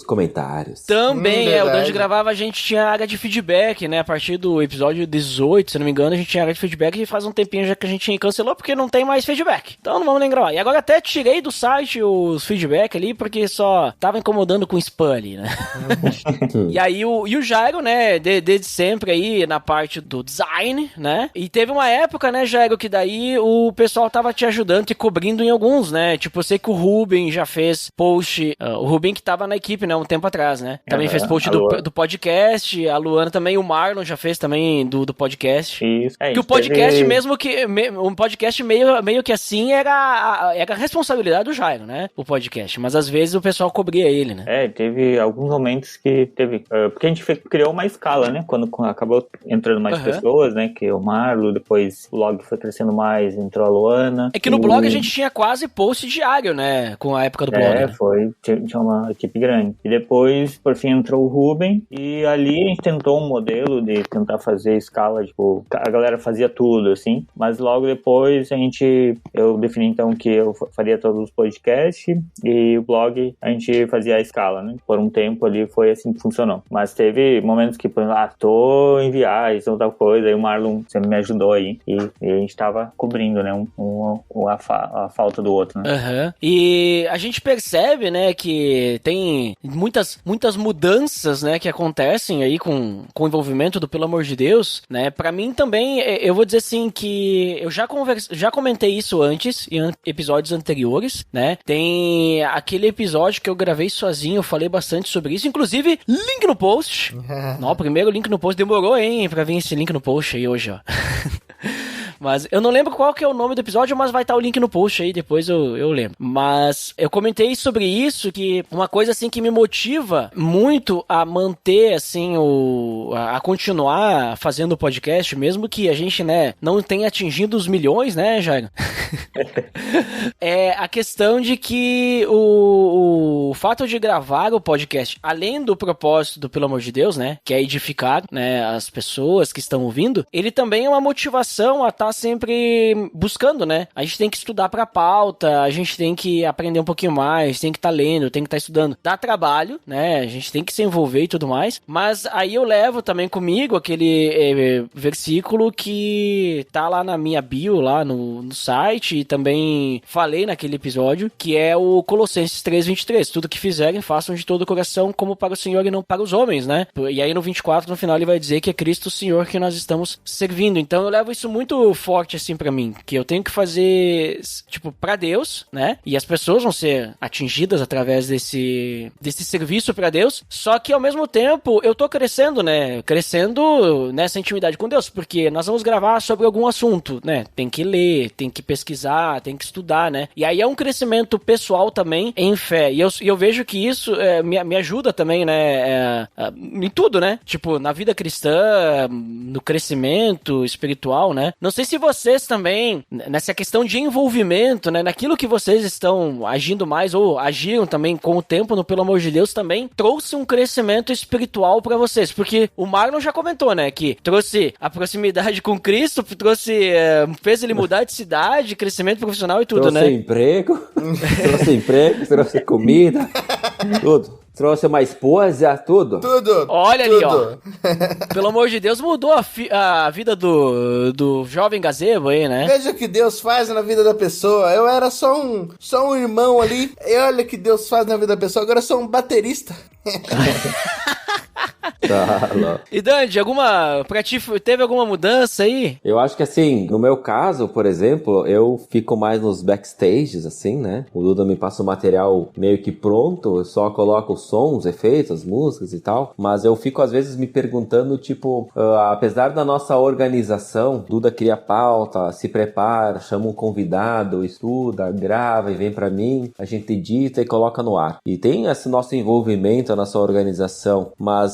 comentários. Também, o verdade. Dandy gravava, a gente tinha área de feedback, né? A partir do episódio 18, se não me engano, a gente tinha área de feedback e faz um tempinho já que a gente cancelou porque não tem mais feedback. Então não vamos nem gravar. E agora até tirei do site os feedback ali porque só tava incomodando com spam ali, né? E aí o Jairo, né? Desde sempre aí na parte do design, né? E teve uma época, né, Jairo, que daí o pessoal tava te ajudando e cobrindo em alguns, né? Tipo, eu sei que o Ruben já fez post, o Ruben que tava na equipe, né, um tempo atrás, né? Também fez post do podcast, a Luana também, o Marlon já fez também do podcast. Isso. Que o podcast mesmo que... um podcast meio que assim era a responsabilidade do Jairo, né? O podcast. Mas às vezes o pessoal cobria ele, né? Teve alguns momentos que teve... porque a gente criou uma escala, né? Quando acabou entrando mais pessoas, né? Que o Marlo, depois o blog foi crescendo mais, entrou a Luana. É que no blog a gente tinha quase post diário, né? Com a época do blog. Né? Tinha uma equipe grande. E depois, por fim, entrou o Ruben. E ali a gente tentou um modelo de tentar fazer escala, tipo, a galera fazia tudo, assim. Mas logo depois eu defini então que eu faria todos os podcasts e o blog a gente fazia a escala, né? Por um tempo ali foi assim que funcionou. Mas teve momentos que, por exemplo, tô em viagem ou tal coisa, aí o Marlon sempre me ajudou aí e a gente tava cobrindo, né? A falta do outro, né? E a gente percebe, né, que tem muitas mudanças, né, que acontecem aí com o envolvimento do Pelo Amor de Deus, né? Pra mim também, eu vou dizer assim que eu já comentei isso antes, em episódios anteriores, né? Tem aquele episódio que eu gravei sozinho, eu falei bastante sobre isso, inclusive, link no post. Não, primeiro link no post, demorou, hein, pra vir esse link no post aí hoje, ó. Mas eu não lembro qual que é o nome do episódio, mas vai estar o link no post aí, depois eu lembro. Mas eu comentei sobre isso, que uma coisa assim que me motiva muito a manter, assim, a continuar fazendo o podcast, mesmo que a gente, né, não tenha atingido os milhões, né, Jairo? É a questão de que o fato de gravar o podcast, além do propósito do Pelo Amor de Deus, né, que é edificar, né, as pessoas que estão ouvindo, ele também é uma motivação a estar sempre buscando, né? A gente tem que estudar pra pauta, a gente tem que aprender um pouquinho mais, tem que estar lendo, tem que estar estudando. Dá trabalho, né? A gente tem que se envolver e tudo mais, mas aí eu levo também comigo aquele versículo que tá lá na minha bio, lá no site, e também falei naquele episódio, que é o Colossenses 3:23. Tudo que fizerem, façam de todo o coração como para o Senhor e não para os homens, né? E aí no 24, no final, ele vai dizer que é Cristo o Senhor que nós estamos servindo. Então eu levo isso muito forte, assim, pra mim, que eu tenho que fazer, tipo, pra Deus, né? E as pessoas vão ser atingidas através desse serviço pra Deus, só que ao mesmo tempo eu tô crescendo, né? Crescendo nessa intimidade com Deus, porque nós vamos gravar sobre algum assunto, né? Tem que ler, tem que pesquisar, tem que estudar, né? E aí é um crescimento pessoal também em fé. E eu vejo que isso me ajuda também, né? Em tudo, né? Tipo, na vida cristã, no crescimento espiritual, né? Não sei se vocês também, nessa questão de envolvimento, né? Naquilo que vocês estão agindo mais ou agiram também com o tempo no Pelo Amor de Deus também, trouxe um crescimento espiritual pra vocês. Porque o Marlon já comentou, né? Que trouxe a proximidade com Cristo, fez ele mudar de cidade, crescimento profissional e tudo, trouxe né? Emprego, trouxe comida, tudo. Trouxe uma esposa, tudo. Tudo. Olha tudo. ali, ó. Pelo amor de Deus, mudou a vida do jovem gazebo aí, né? Veja o que Deus faz na vida da pessoa. Eu era só um irmão ali. E olha o que Deus faz na vida da pessoa. Agora eu sou um baterista. Tá, E Dandy, pra ti, teve alguma mudança aí? eu acho que assim, no meu caso, por exemplo, eu fico mais nos backstages, assim, né? O Duda me passa o material meio que pronto, eu só coloco os sons, os efeitos, as músicas e tal, mas eu fico às vezes me perguntando, tipo, apesar da nossa organização, Duda cria pauta, se prepara, chama um convidado, estuda, grava e vem pra mim, a gente edita e coloca no ar. E tem esse nosso envolvimento, a nossa organização,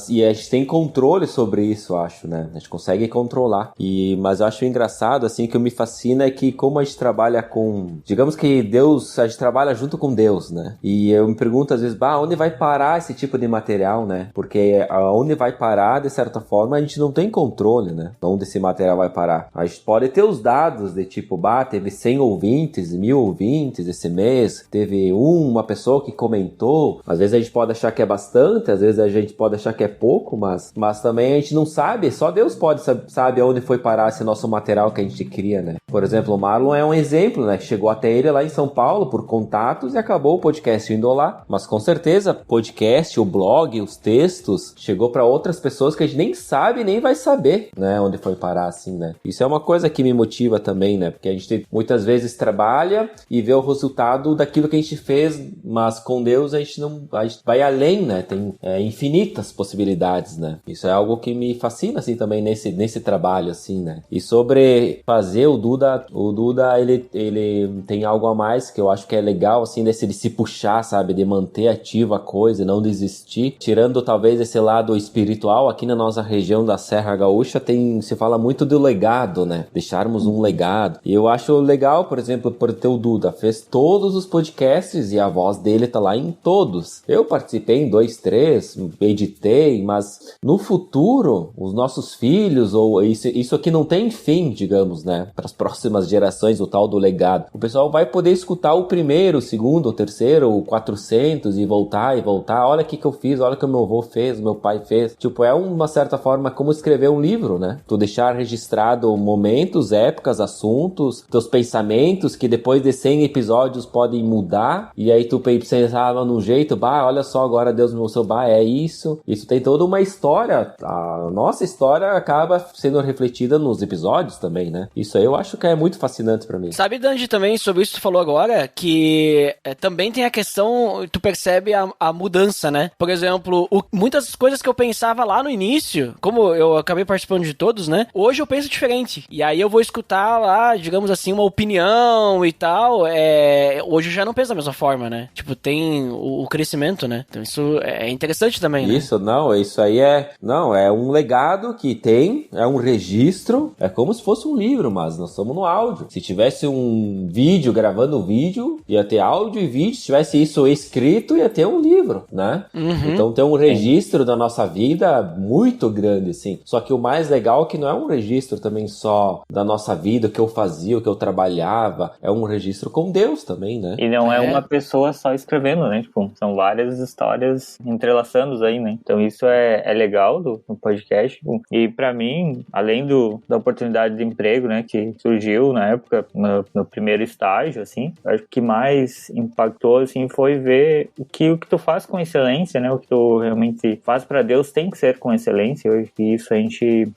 e a gente tem controle sobre isso, eu acho, né? A gente consegue controlar. Mas eu acho engraçado, assim, que me fascina é que como a gente trabalha com, digamos que Deus, a gente trabalha junto com Deus, né? E eu me pergunto às vezes, onde vai parar esse tipo de material, né? Porque onde vai parar, de certa forma, a gente não tem controle, né? Onde esse material vai parar. A gente pode ter os dados de tipo, teve 100 ouvintes, 1000 ouvintes esse mês, teve uma pessoa que comentou. Às vezes a gente pode achar que é bastante, às vezes a gente pode achar que é pouco, mas também a gente não sabe, só Deus pode saber onde foi parar esse nosso material que a gente cria, né? Por exemplo, o Marlon é um exemplo, né? Chegou até ele lá em São Paulo por contatos e acabou o podcast indo lá. Mas com certeza, podcast, o blog, os textos, chegou para outras pessoas que a gente nem sabe, nem vai saber, né? Onde foi parar, assim, né? Isso é uma coisa que me motiva também, né? Porque a gente muitas vezes trabalha e vê o resultado daquilo que a gente fez, mas com Deus a gente vai além, né? Tem infinitas possibilidades, né? Isso é algo que me fascina, assim, também nesse trabalho, assim, né? E sobre fazer o Duda, ele tem algo a mais que eu acho que é legal, assim, de se puxar, sabe? De manter ativa a coisa e não desistir. Tirando, talvez, esse lado espiritual, aqui na nossa região da Serra Gaúcha se fala muito do legado, né? Deixarmos um legado. E eu acho legal, por exemplo, por ter o Duda, fez todos os podcasts e a voz dele tá lá em todos. Eu participei em 2, 3, editei, mas no futuro, os nossos filhos, ou isso aqui não tem fim, digamos, né? Para as próximas gerações, o tal do legado. O pessoal vai poder escutar o primeiro, o segundo, o terceiro, o 400 e voltar. Olha o que eu fiz, olha o que o meu avô fez, o meu pai fez. Tipo, é uma certa forma como escrever um livro, né? Tu deixar registrado momentos, épocas, assuntos, teus pensamentos que depois de 100 episódios podem mudar. E aí tu pensava num jeito, olha só, agora Deus me mostrou, é isso. Isso tem toda uma história. A nossa história acaba sendo refletida nos episódios também, né? Isso aí eu acho que é muito fascinante pra mim. Sabe, Dandy, também sobre isso que tu falou agora, que também tem a questão, tu percebe a mudança, né? Por exemplo, muitas coisas que eu pensava lá no início, como eu acabei participando de todos, né? Hoje eu penso diferente. E aí eu vou escutar lá, digamos assim, uma opinião e tal. Hoje eu já não penso da mesma forma, né? Tipo, tem o crescimento, né? Então isso é interessante também, né? Isso aí é um legado que tem, é um registro, é como se fosse um livro, mas nós estamos no áudio. Se tivesse um vídeo, gravando um vídeo, ia ter áudio e vídeo. Se tivesse isso escrito, ia ter um livro, né? Uhum. Então tem um registro da nossa vida muito grande, assim. Só que o mais legal é que não é um registro também só da nossa vida, o que eu fazia, o que eu trabalhava. É um registro com Deus também, né? E não é uma pessoa só escrevendo, né? Tipo, são várias histórias entrelaçando aí, né? Então isso é legal do podcast. E pra mim, além da oportunidade de emprego, né? Que surgiu na época, no primeiro estágio, assim, acho que mais impactou, assim, foi ver o que tu faz com excelência, né? O que tu realmente faz pra Deus tem que ser com excelência. Eu acho que isso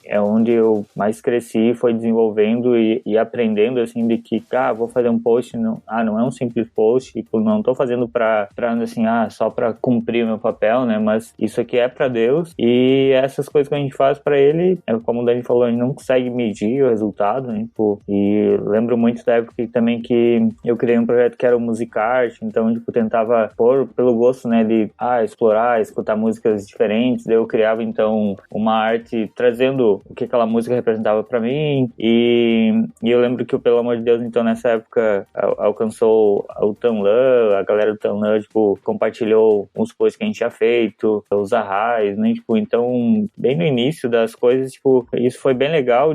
é onde eu mais cresci, foi desenvolvendo e aprendendo, assim, de que, vou fazer um post, não é um simples post, tipo, não tô fazendo pra assim, só pra cumprir o meu papel, né? Mas isso aqui é pra Deus e essas coisas que a gente faz pra Ele, como o Dani falou, a gente não consegue medir o resultado, né? Tipo, e lembro muito da época também que eu criei um projeto que era o Musicart, então, tipo, tentava pôr pelo gosto, né, de explorar, escutar músicas diferentes, daí eu criava, então, uma arte trazendo o que aquela música representava pra mim, e eu lembro que o Pelo Amor de Deus, então, nessa época, alcançou o Tanlan, a galera do Tanlan, tipo, compartilhou uns posts que a gente tinha feito, os arrais, né, tipo, então, bem no início das coisas, tipo, isso foi bem legal,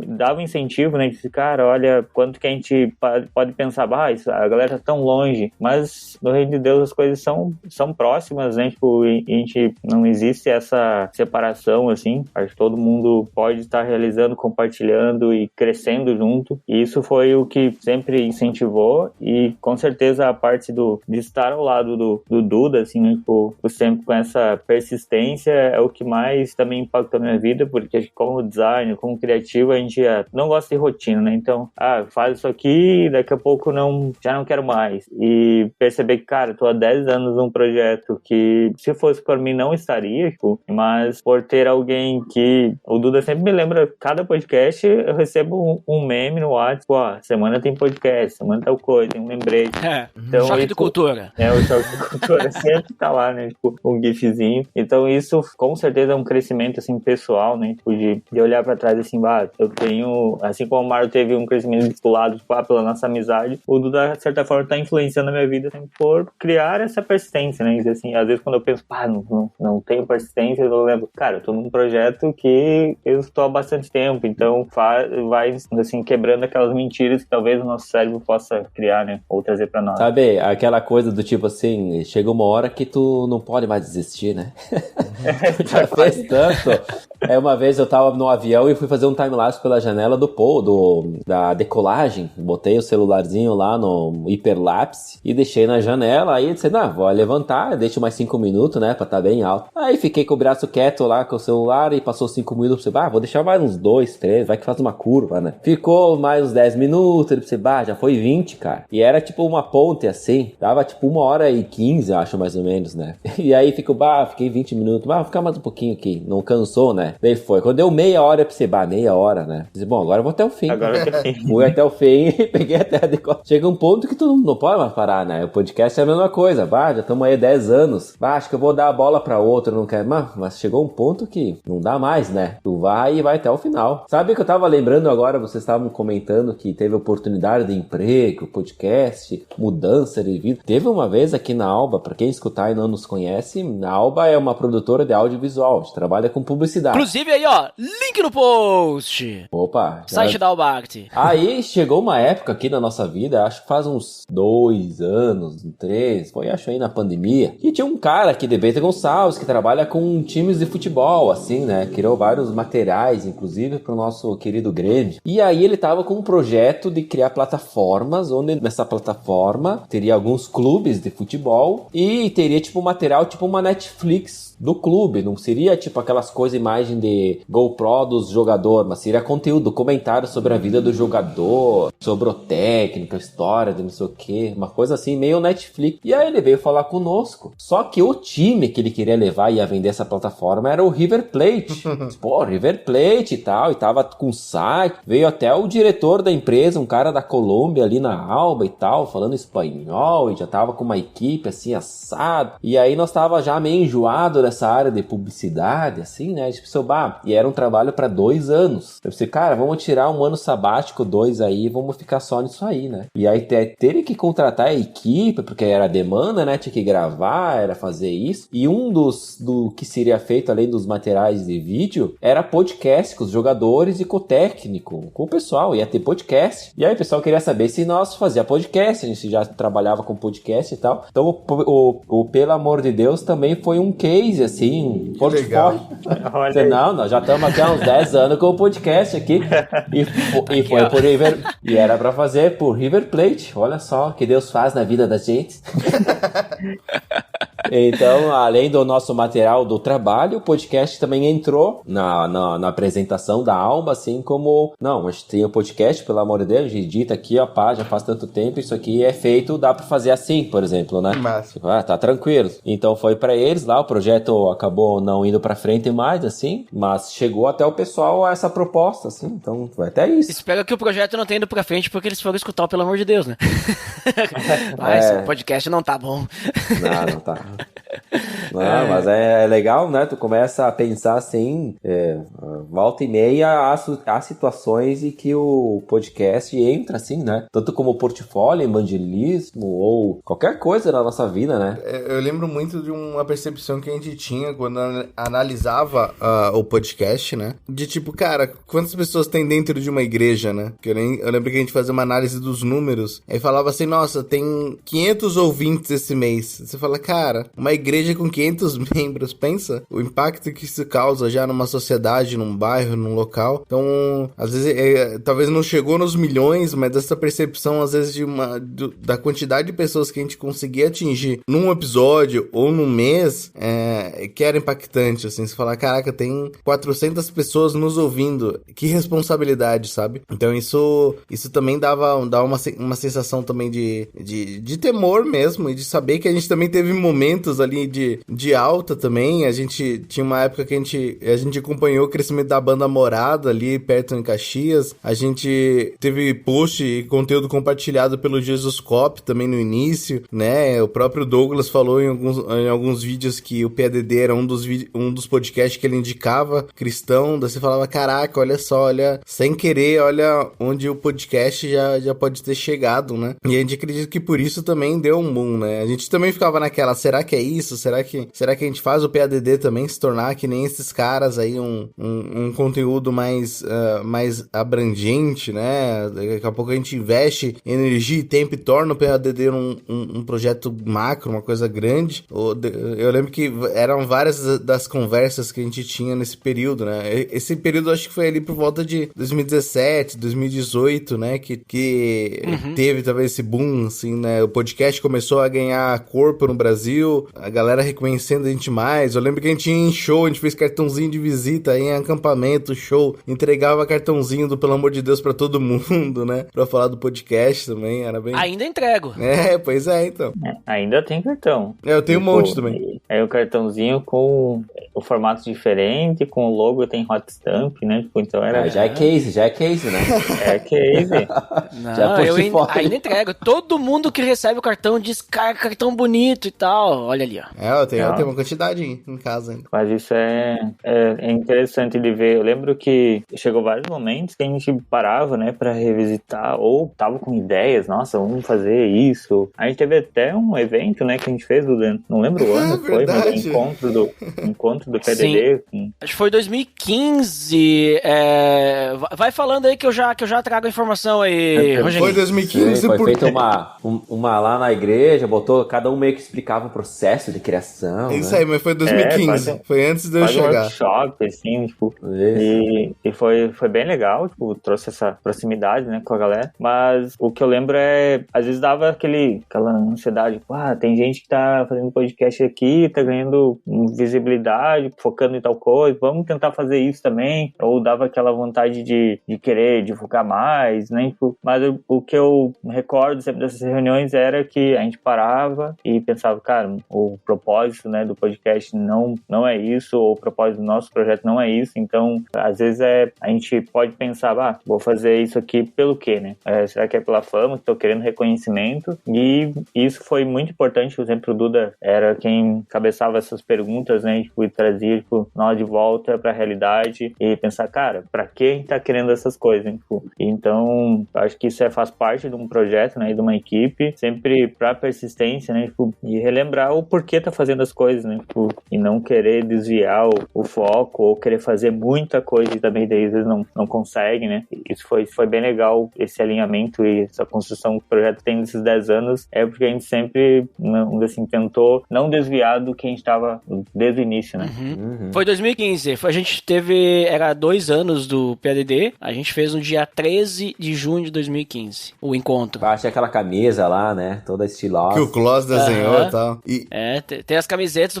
dava incentivo, né, disse, cara, olha, quanto que a gente pode pensar, a galera tá tão longe, mas no reino de Deus as coisas são próximas, né? Tipo, a gente não existe essa separação, assim. Acho que todo mundo pode estar realizando, compartilhando e crescendo junto. E isso foi o que sempre incentivou, e com certeza a parte de estar ao lado do Duda, assim, né? Tipo, sempre com essa persistência é o que mais também impactou na minha vida, porque como designer, como criativo, a gente não gosta de rotina, né? Então, faz isso aqui, daqui a pouco já não quero mais. E perceber que, cara, tô há 10 anos num projeto que, se fosse por mim, não estaria, tipo, mas por ter alguém que... O Duda sempre me lembra, cada podcast eu recebo um meme no WhatsApp, semana tem podcast, semana tal coisa, tem um lembrete. Então, choque de cultura. O choque de cultura sempre tá lá, né? Tipo, um gifzinho. Então, isso, com certeza, é um crescimento, assim, pessoal, né? Tipo, de olhar pra trás, assim, eu tenho... Assim como o Mário teve um crescimento musculado, tipo, pela nossa amizade, o Duda, de certa forma, tá influenciando a minha vida, assim, por criar essa persistência, né? E, assim, às vezes, quando eu penso, não tenho persistência, eu lembro, cara, eu tô num projeto que eu estou há bastante tempo, então vai, assim, quebrando aquelas mentiras que talvez o nosso cérebro possa criar, né? Ou trazer pra nós. Sabe, aquela coisa do tipo assim, chega uma hora que tu não pode mais desistir, né? Tu já fez tanto. Uma vez eu tava no avião e fui fazer um time-lapse pela janela da decolagem. Botei o celularzinho lá no hiperlapse e deixei na janela. Aí eu disse, vou levantar, deixo mais 5 minutos, né, pra tá bem alto. Aí fiquei com o braço quieto lá com o celular e passou 5 minutos. Pensei, vou deixar mais uns 2, 3, vai que faz uma curva, né? Ficou mais uns 10 minutos, ele pensei, já foi 20, cara. E era tipo uma ponte assim, dava tipo 1h15, acho, mais ou menos, né? E aí fiquei 20 minutos, vou ficar mais um pouquinho aqui, não cansou, né? Daí foi, quando deu meia hora, eu pensei, meia hora, né? Pensei, agora eu vou até o fim. Fui até o fim e peguei até a decola. Chega um ponto que tu não pode mais parar, né? O podcast é a mesma coisa, já estamos aí 10 anos, acho que eu vou dar a bola pra outro, não quero, mas chegou um ponto que não dá mais, né? Tu vai até o final. Sabe que eu tava lembrando agora, vocês estavam comentando que teve oportunidade de emprego, podcast, mudança de vida. Teve uma vez aqui na Alba, pra quem escutar e não nos conhece, a Alba é uma produtora de audiovisual, a gente trabalha com publicidade. Inclusive aí, link no post. Opa. Site da Albact. Aí chegou uma época aqui na nossa vida, acho que faz uns 2 anos, 3, foi acho aí na pandemia, que tinha um cara aqui de Bento Gonçalves que trabalha com times de futebol, assim, né? Criou vários materiais, inclusive pro nosso querido Grêmio. E aí ele tava com um projeto de criar plataformas, onde nessa plataforma teria alguns clubes de futebol e teria tipo material, tipo uma Netflix do clube, não seria tipo aquelas coisas, imagem de GoPro dos jogadores, mas seria conteúdo, comentário sobre a vida do jogador, sobre o técnico, a história de não sei o que, uma coisa assim, meio Netflix. E aí ele veio falar conosco, só que o time que ele queria levar e ia vender essa plataforma era o River Plate. River Plate e tal, e tava com site, veio até o diretor da empresa, um cara da Colômbia ali na Alba e tal, falando espanhol, e já tava com uma equipe assim, assado, e aí nós tava já meio enjoado dessa área de publicidade, assim, né? A gente pensou, e era um trabalho para 2 anos. Eu pensei, cara, vamos tirar um ano sabático, 2 aí, vamos ficar só nisso aí, né? E aí teria que contratar a equipe, porque era demanda, né? Tinha que gravar, era fazer isso. E do que seria feito, além dos materiais de vídeo, era podcast com os jogadores e com o técnico, com o pessoal. Ia ter podcast. E aí o pessoal queria saber se nós fazia podcast, a gente já trabalhava com podcast e tal. Então, o Pelo Amor de Deus também foi um case, assim, um portfólio. Não, nós já estamos aqui há uns 10 anos com o podcast aqui. E foi por River. E era pra fazer por River Plate. Olha só o que Deus faz na vida da gente. Então, além do nosso material do trabalho, o podcast também entrou na apresentação da Alba, assim como... Não, a gente tem o podcast, pelo amor de Deus, a gente edita aqui, já faz tanto tempo, isso aqui é feito, dá pra fazer assim, por exemplo, né? Massa. Tá tranquilo. Então foi pra eles lá, o projeto acabou não indo pra frente mais, assim, mas chegou até o pessoal a essa proposta, assim, então vai até isso. Espero que o projeto não tenha ido pra frente porque eles foram escutar o Pelo Amor de Deus, né? Mas esse podcast não tá bom. Não tá. Não, mas é legal, né? Tu começa a pensar assim, volta e meia há situações em que o podcast entra assim, né? Tanto como portfólio, evangelismo ou qualquer coisa na nossa vida, né? Eu lembro muito de uma percepção que a gente tinha quando analisava o podcast, né? De tipo, cara, quantas pessoas tem dentro de uma igreja, né? Eu lembro que a gente fazia uma análise dos números, aí falava assim, nossa, tem 500 ouvintes esse mês. Você fala, cara, uma igreja com 500 membros, pensa o impacto que isso causa já numa sociedade, num bairro, num local. Então, às vezes, talvez não chegou nos milhões, mas essa percepção, às vezes, da quantidade de pessoas que a gente conseguia atingir num episódio ou num mês, que era impactante, assim. Você fala, caraca, tem 400 pessoas nos ouvindo. Que responsabilidade, sabe? Então, isso também dá uma sensação também de temor mesmo, e de saber que a gente também teve momentos ali de alta também. A gente tinha uma época que a gente acompanhou o crescimento da banda Morada ali perto em Caxias. A gente teve post e conteúdo compartilhado pelo Jesus Cop também no início, né? O próprio Douglas falou em alguns vídeos que o PADD era um dos podcasts que ele indicava cristão. Daí você falava, caraca, olha só, sem querer, olha onde o podcast já pode ter chegado, né? E a gente acredita que por isso também deu um boom, né? A gente também ficava naquela, será que é isso? Será que a gente faz o PADD também se tornar que nem esses caras aí, um conteúdo mais abrangente, né? Daqui a pouco a gente investe energia e tempo e torna o PADD um projeto macro, uma coisa grande. Eu lembro que eram várias das conversas que a gente tinha nesse período, né? Esse período acho que foi ali por volta de 2017, 2018, né? Que teve talvez esse boom, assim, né? O podcast começou a ganhar corpo no Brasil, a galera reconhecendo a gente mais. Eu lembro que a gente ia em show, a gente fez cartãozinho de visita em acampamento, show, entregava cartãozinho do Pelo Amor de Deus pra todo mundo, né? Pra falar do podcast também, era bem... Ainda entrego. Pois é, então. Ainda tem cartão. Eu tenho um monte também. É o cartãozinho com o formato diferente, com o logo tem hot stamp, né? Tipo, então era... Já é case, né? É case. Não, eu ainda entrego. Todo mundo que recebe o cartão diz, cara, cartão bonito e tal. Olha ali, ó. Eu tenho uma quantidade em casa ainda. Mas isso é interessante de ver. Eu lembro que chegou vários momentos que a gente parava, né, pra revisitar, ou tava com ideias, nossa, vamos fazer isso. A gente teve até um evento, né, que a gente fez, não lembro o ano que foi, mas o encontro do PDD. Acho que foi 2015. Vai falando aí que eu já trago a informação aí, Rogério. Foi 2015, foi feita uma lá na igreja, cada um meio que explicava o processo de criação. Isso, né? aí, mas foi 2015. Foi antes de eu chegar. Um workshop, assim, tipo, e foi bem legal, tipo, trouxe essa proximidade, né, com a galera. Mas o que eu lembro às vezes dava aquela ansiedade, tipo, tem gente que tá fazendo podcast aqui, tá ganhando visibilidade, focando em tal coisa, vamos tentar fazer isso também. Ou dava aquela vontade de querer divulgar mais, né, tipo, mas o que eu recordo sempre dessas reuniões era que a gente parava e pensava, cara, o propósito, né, do podcast não é isso, ou o propósito do nosso projeto não é isso. Então, às vezes a gente pode pensar, vou fazer isso aqui pelo quê, né? Será que é pela fama, que tô querendo reconhecimento? E isso foi muito importante. Por exemplo, o Duda era quem cabeçava essas perguntas, né? Tipo, e trazia, tipo, nós de volta pra realidade e pensar, cara, pra que a gente tá querendo essas coisas, né? Tipo, então, acho que isso faz parte de um projeto, né? De uma equipe, sempre pra persistência, né? Tipo, e relembrar o porquê tá fazendo as coisas, né? Tipo, e não querer desviar o foco ou querer fazer muita coisa e também daí às vezes não consegue, né? Isso foi bem legal, esse alinhamento e essa construção que o projeto tem nesses 10 anos, porque a gente sempre, assim, tentou não desviar do que a gente estava desde o início, né? Foi 2015, a gente era 2 anos do PADD, a gente fez no dia 13 de junho de 2015, o encontro. Achei aquela camisa lá, né? Toda estilosa. Que o Kloss desenhou e tal. Tem as camisetas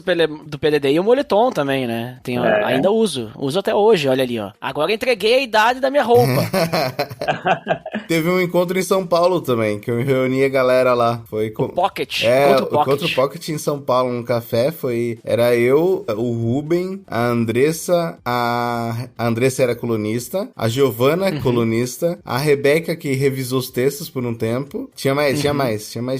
do PDD e o moletom também, né? Ainda uso até hoje, olha ali, ó. Agora entreguei a idade da minha roupa. Teve um encontro em São Paulo também, que eu reuni a galera lá. Foi o Pocket. O Encontro Pocket em São Paulo, num café, era eu, o Ruben, a Andressa, a Andressa era colunista, a Giovana, colunista, a Rebeca, que revisou os textos por um tempo. Tinha mais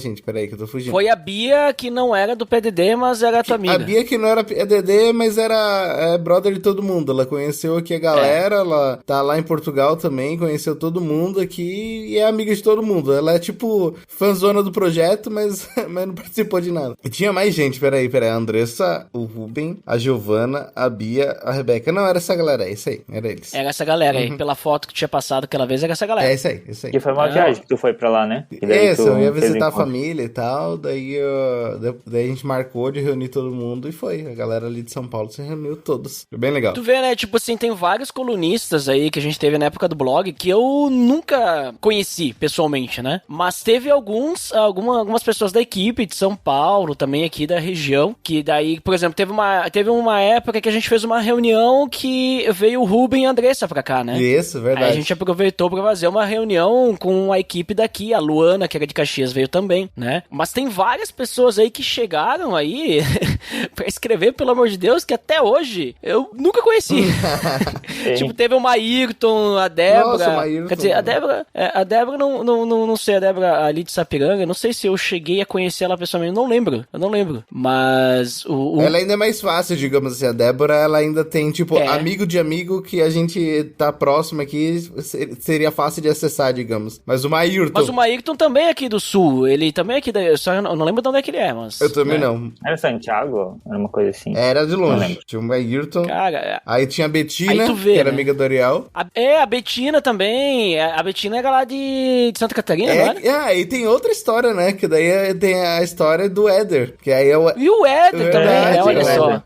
gente, peraí que eu tô fugindo. Foi a Bia, que não era do PDD, mas mas era tua amiga. A Bia que não era PADD, mas era brother de todo mundo. Ela conheceu aqui a galera, ela tá lá em Portugal também, conheceu todo mundo aqui e é amiga de todo mundo. Ela é tipo fãzona do projeto, mas não participou de nada. E tinha mais gente, peraí. A Andressa, o Ruben, a Giovana, a Bia, a Rebeca. Não, era essa galera, é isso aí, era eles. Era essa galera aí, pela foto que tinha passado aquela vez, era essa galera. É isso aí. Que foi uma viagem que tu foi pra lá, né? Isso, eu ia visitar a família e tal, daí a gente marcou de reunir todo mundo e foi. A galera ali de São Paulo se reuniu todos. Foi bem legal. Tu vê, né, tipo assim, tem vários colunistas aí que a gente teve na época do blog que eu nunca conheci pessoalmente, né? Mas teve algumas pessoas da equipe de São Paulo, também aqui da região, que daí, por exemplo, teve uma época que a gente fez uma reunião que veio o Ruben e a Andressa pra cá, né? Isso, verdade. Aí a gente aproveitou pra fazer uma reunião com a equipe daqui, a Luana, que era de Caxias, veio também, né? Mas tem várias pessoas aí que chegaram aí pra escrever, pelo amor de Deus, que até hoje eu nunca conheci. Tipo, teve o Maírton, a Débora. Nossa, o Maírton. Quer dizer, a Débora não sei, a Débora ali de Sapiranga, não sei se eu cheguei a conhecer ela pessoalmente, eu não lembro. Mas ela ainda é mais fácil, digamos assim, a Débora, ela ainda tem, tipo, amigo de amigo que a gente tá próximo aqui, seria fácil de acessar, digamos. Mas o Maírton também é aqui do Sul, ele também é aqui só eu não lembro de onde é que ele é, mas... Eu também não. Era Santiago? Era uma coisa assim. Era de longe. Tinha o Maírton. Cara, aí tinha a Betina, que era amiga do Ariel. A Betina também. A Betina era lá de Santa Catarina, não era? E tem outra história, né? Que daí tem a história do Éder. Que aí é E o Éder também, olha só.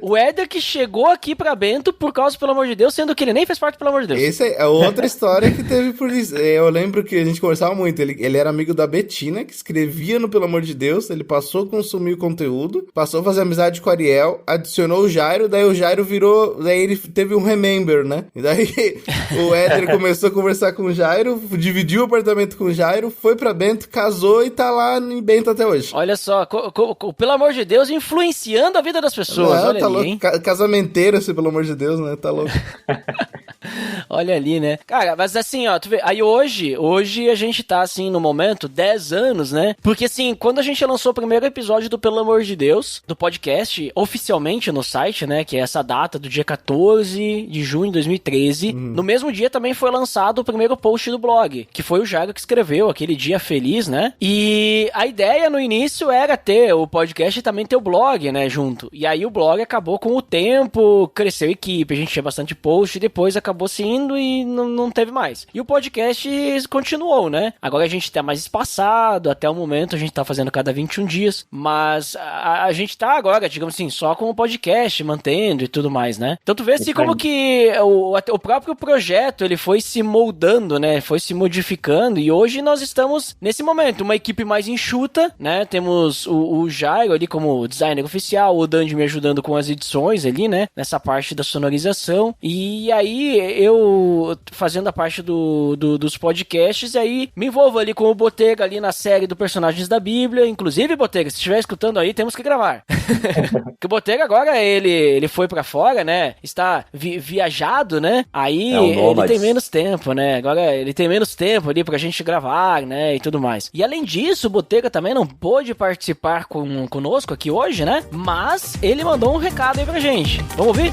O Éder que chegou aqui pra Bento por causa, pelo amor de Deus, sendo que ele nem fez parte, pelo amor de Deus. Essa é outra história que teve por isso. Eu lembro que a gente conversava muito. Ele era amigo da Betina, que escrevia no Pelo Amor de Deus. Ele passou a consumir o conteúdo, passou a fazer amizade com o Ariel, adicionou o Jairo, daí o Jairo virou... Daí ele teve um remember, né? E daí o Éder começou a conversar com o Jairo, dividiu o apartamento com o Jairo, foi pra Bento, casou e tá lá em Bento até hoje. Olha só, pelo amor de Deus, influenciando a vida das pessoas. Olha tá ali, louco. hein? Casamenteiro, assim, pelo amor de Deus, né? Tá louco. Olha ali, né? Cara, mas assim, ó, tu vê, aí hoje a gente tá, assim, no momento, 10 anos, né? Porque, assim, quando a gente lançou o primeiro episódio do Pelo Amor de Deus, do podcast, oficialmente no site, né, que é essa data do dia 14 de junho de 2013, no mesmo dia também foi lançado o primeiro post do blog, que foi o Jairo que escreveu, aquele dia feliz, né? E a ideia no início era ter o podcast e também ter o blog, né, junto. E aí o blog acabou com o tempo, cresceu a equipe, a gente tinha bastante post, e depois acabou se indo e não teve mais. E o podcast continuou, né? Agora a gente tá mais espaçado, até o momento a gente tá fazendo cada 21 dias, mas a gente tá agora, digamos assim, só com o podcast, mantendo e tudo mais, né? Então tu vê assim como que o próprio projeto, ele foi se moldando, né? Foi se modificando e hoje nós estamos nesse momento, uma equipe mais enxuta, né? Temos o Jairo ali como designer oficial, o Dandy me ajudando com as edições ali, né? Nessa parte da sonorização. E aí eu fazendo a parte dos podcasts, e aí me envolvo ali com o Botega ali na série do Personagens da Bíblia. Inclusive, Botega, se estiver escutando aí, temos que gravar. Porque o Botega agora, ele foi pra fora, né? Está viajado, né? Aí ele tem menos tempo, né? Agora ele tem menos tempo ali pra gente gravar, né? E tudo mais. E além disso, o Botega também não pôde participar conosco aqui hoje, né? Mas ele mandou um recado aí pra gente. Vamos ouvir?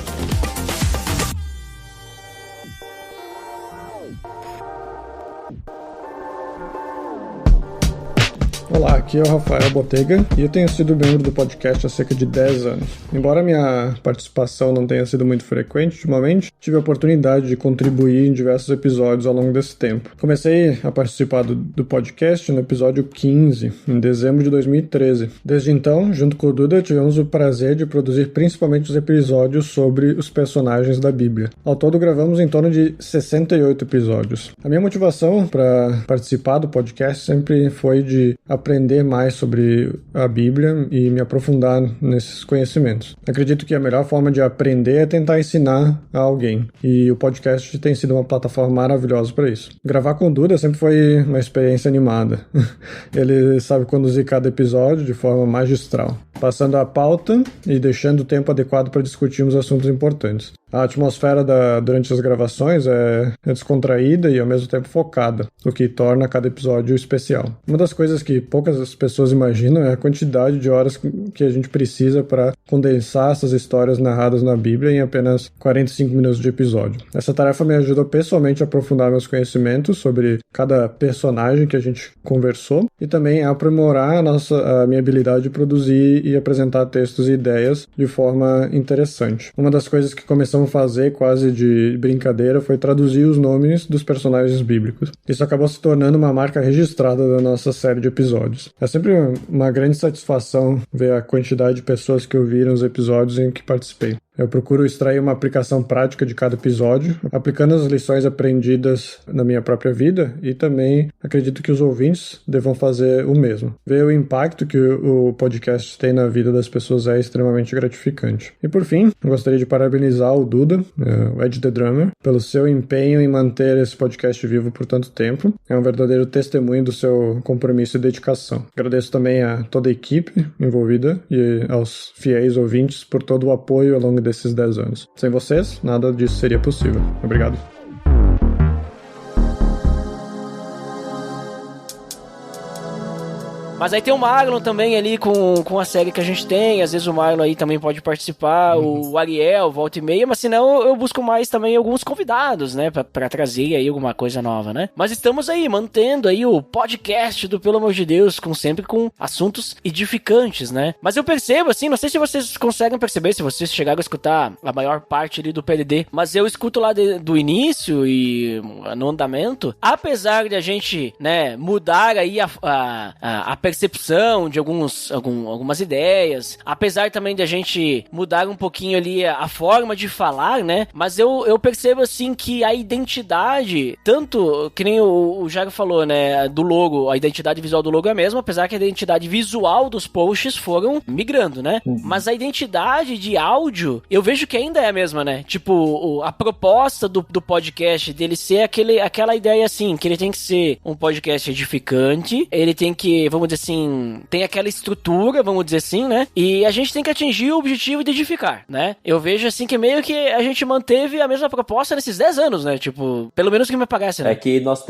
Olá, aqui é o Rafael Botega e eu tenho sido membro do podcast há cerca de 10 anos. Embora minha participação não tenha sido muito frequente ultimamente, tive a oportunidade de contribuir em diversos episódios ao longo desse tempo. Comecei a participar do podcast no episódio 15, em dezembro de 2013. Desde então, junto com o Duda, tivemos o prazer de produzir principalmente os episódios sobre os personagens da Bíblia. Ao todo, gravamos em torno de 68 episódios. A minha motivação para participar do podcast sempre foi de aprender mais sobre a Bíblia e me aprofundar nesses conhecimentos. Acredito que a melhor forma de aprender é tentar ensinar a alguém, e o podcast tem sido uma plataforma maravilhosa para isso. Gravar com o Duda sempre foi uma experiência animada. Ele sabe conduzir cada episódio de forma magistral, passando a pauta e deixando o tempo adequado para discutirmos assuntos importantes. A atmosfera durante as gravações é descontraída e ao mesmo tempo focada, o que torna cada episódio especial. Uma das coisas que poucas pessoas imaginam é a quantidade de horas que a gente precisa para condensar essas histórias narradas na Bíblia em apenas 45 minutos de episódio. Essa tarefa me ajudou pessoalmente a aprofundar meus conhecimentos sobre cada personagem que a gente conversou e também a aprimorar a minha habilidade de produzir e apresentar textos e ideias de forma interessante. Uma das coisas que começamos a fazer quase de brincadeira foi traduzir os nomes dos personagens bíblicos. Isso acabou se tornando uma marca registrada da nossa série de episódios. É sempre uma grande satisfação ver a quantidade de pessoas que ouviram os episódios em que participei. Eu procuro extrair uma aplicação prática de cada episódio, aplicando as lições aprendidas na minha própria vida, e também acredito que os ouvintes devam fazer o mesmo. Ver o impacto que o podcast tem na vida das pessoas é extremamente gratificante. E por fim, eu gostaria de parabenizar o Duda, o Ed The Drummer, pelo seu empenho em manter esse podcast vivo por tanto tempo. É um verdadeiro testemunho do seu compromisso e dedicação. Agradeço também a toda a equipe envolvida e aos fiéis ouvintes por todo o apoio ao longo desses 10 anos. Sem vocês, nada disso seria possível. Obrigado. Mas aí tem o Marlon também ali com a série que a gente tem. Às vezes o Marlon aí também pode participar. O Ariel, volta e meia. Mas senão eu busco mais também alguns convidados, né? Pra trazer aí alguma coisa nova, né? Mas estamos aí mantendo aí o podcast do Pelo Amor de Deus, sempre com assuntos edificantes, né? Mas eu percebo, assim, não sei se vocês conseguem perceber, se vocês chegaram a escutar a maior parte ali do PDD, mas eu escuto lá do início e no andamento, apesar de a gente, né, mudar aí a percepção de algumas ideias, apesar também de a gente mudar um pouquinho ali a forma de falar, né? Mas eu percebo, assim, que a identidade, tanto que nem o Jairo falou, né, do logo, a identidade visual do logo é a mesma, apesar que a identidade visual dos posts foram migrando, né? Mas a identidade de áudio, eu vejo que ainda é a mesma, né? Tipo, a proposta do podcast dele ser aquela ideia, assim, que ele tem que ser um podcast edificante, ele tem que, vamos dizer assim, tem aquela estrutura, vamos dizer assim, né? E a gente tem que atingir o objetivo de edificar, né? Eu vejo, assim, que meio que a gente manteve a mesma proposta nesses 10 anos, né? Tipo, pelo menos que me parece, né? É que nós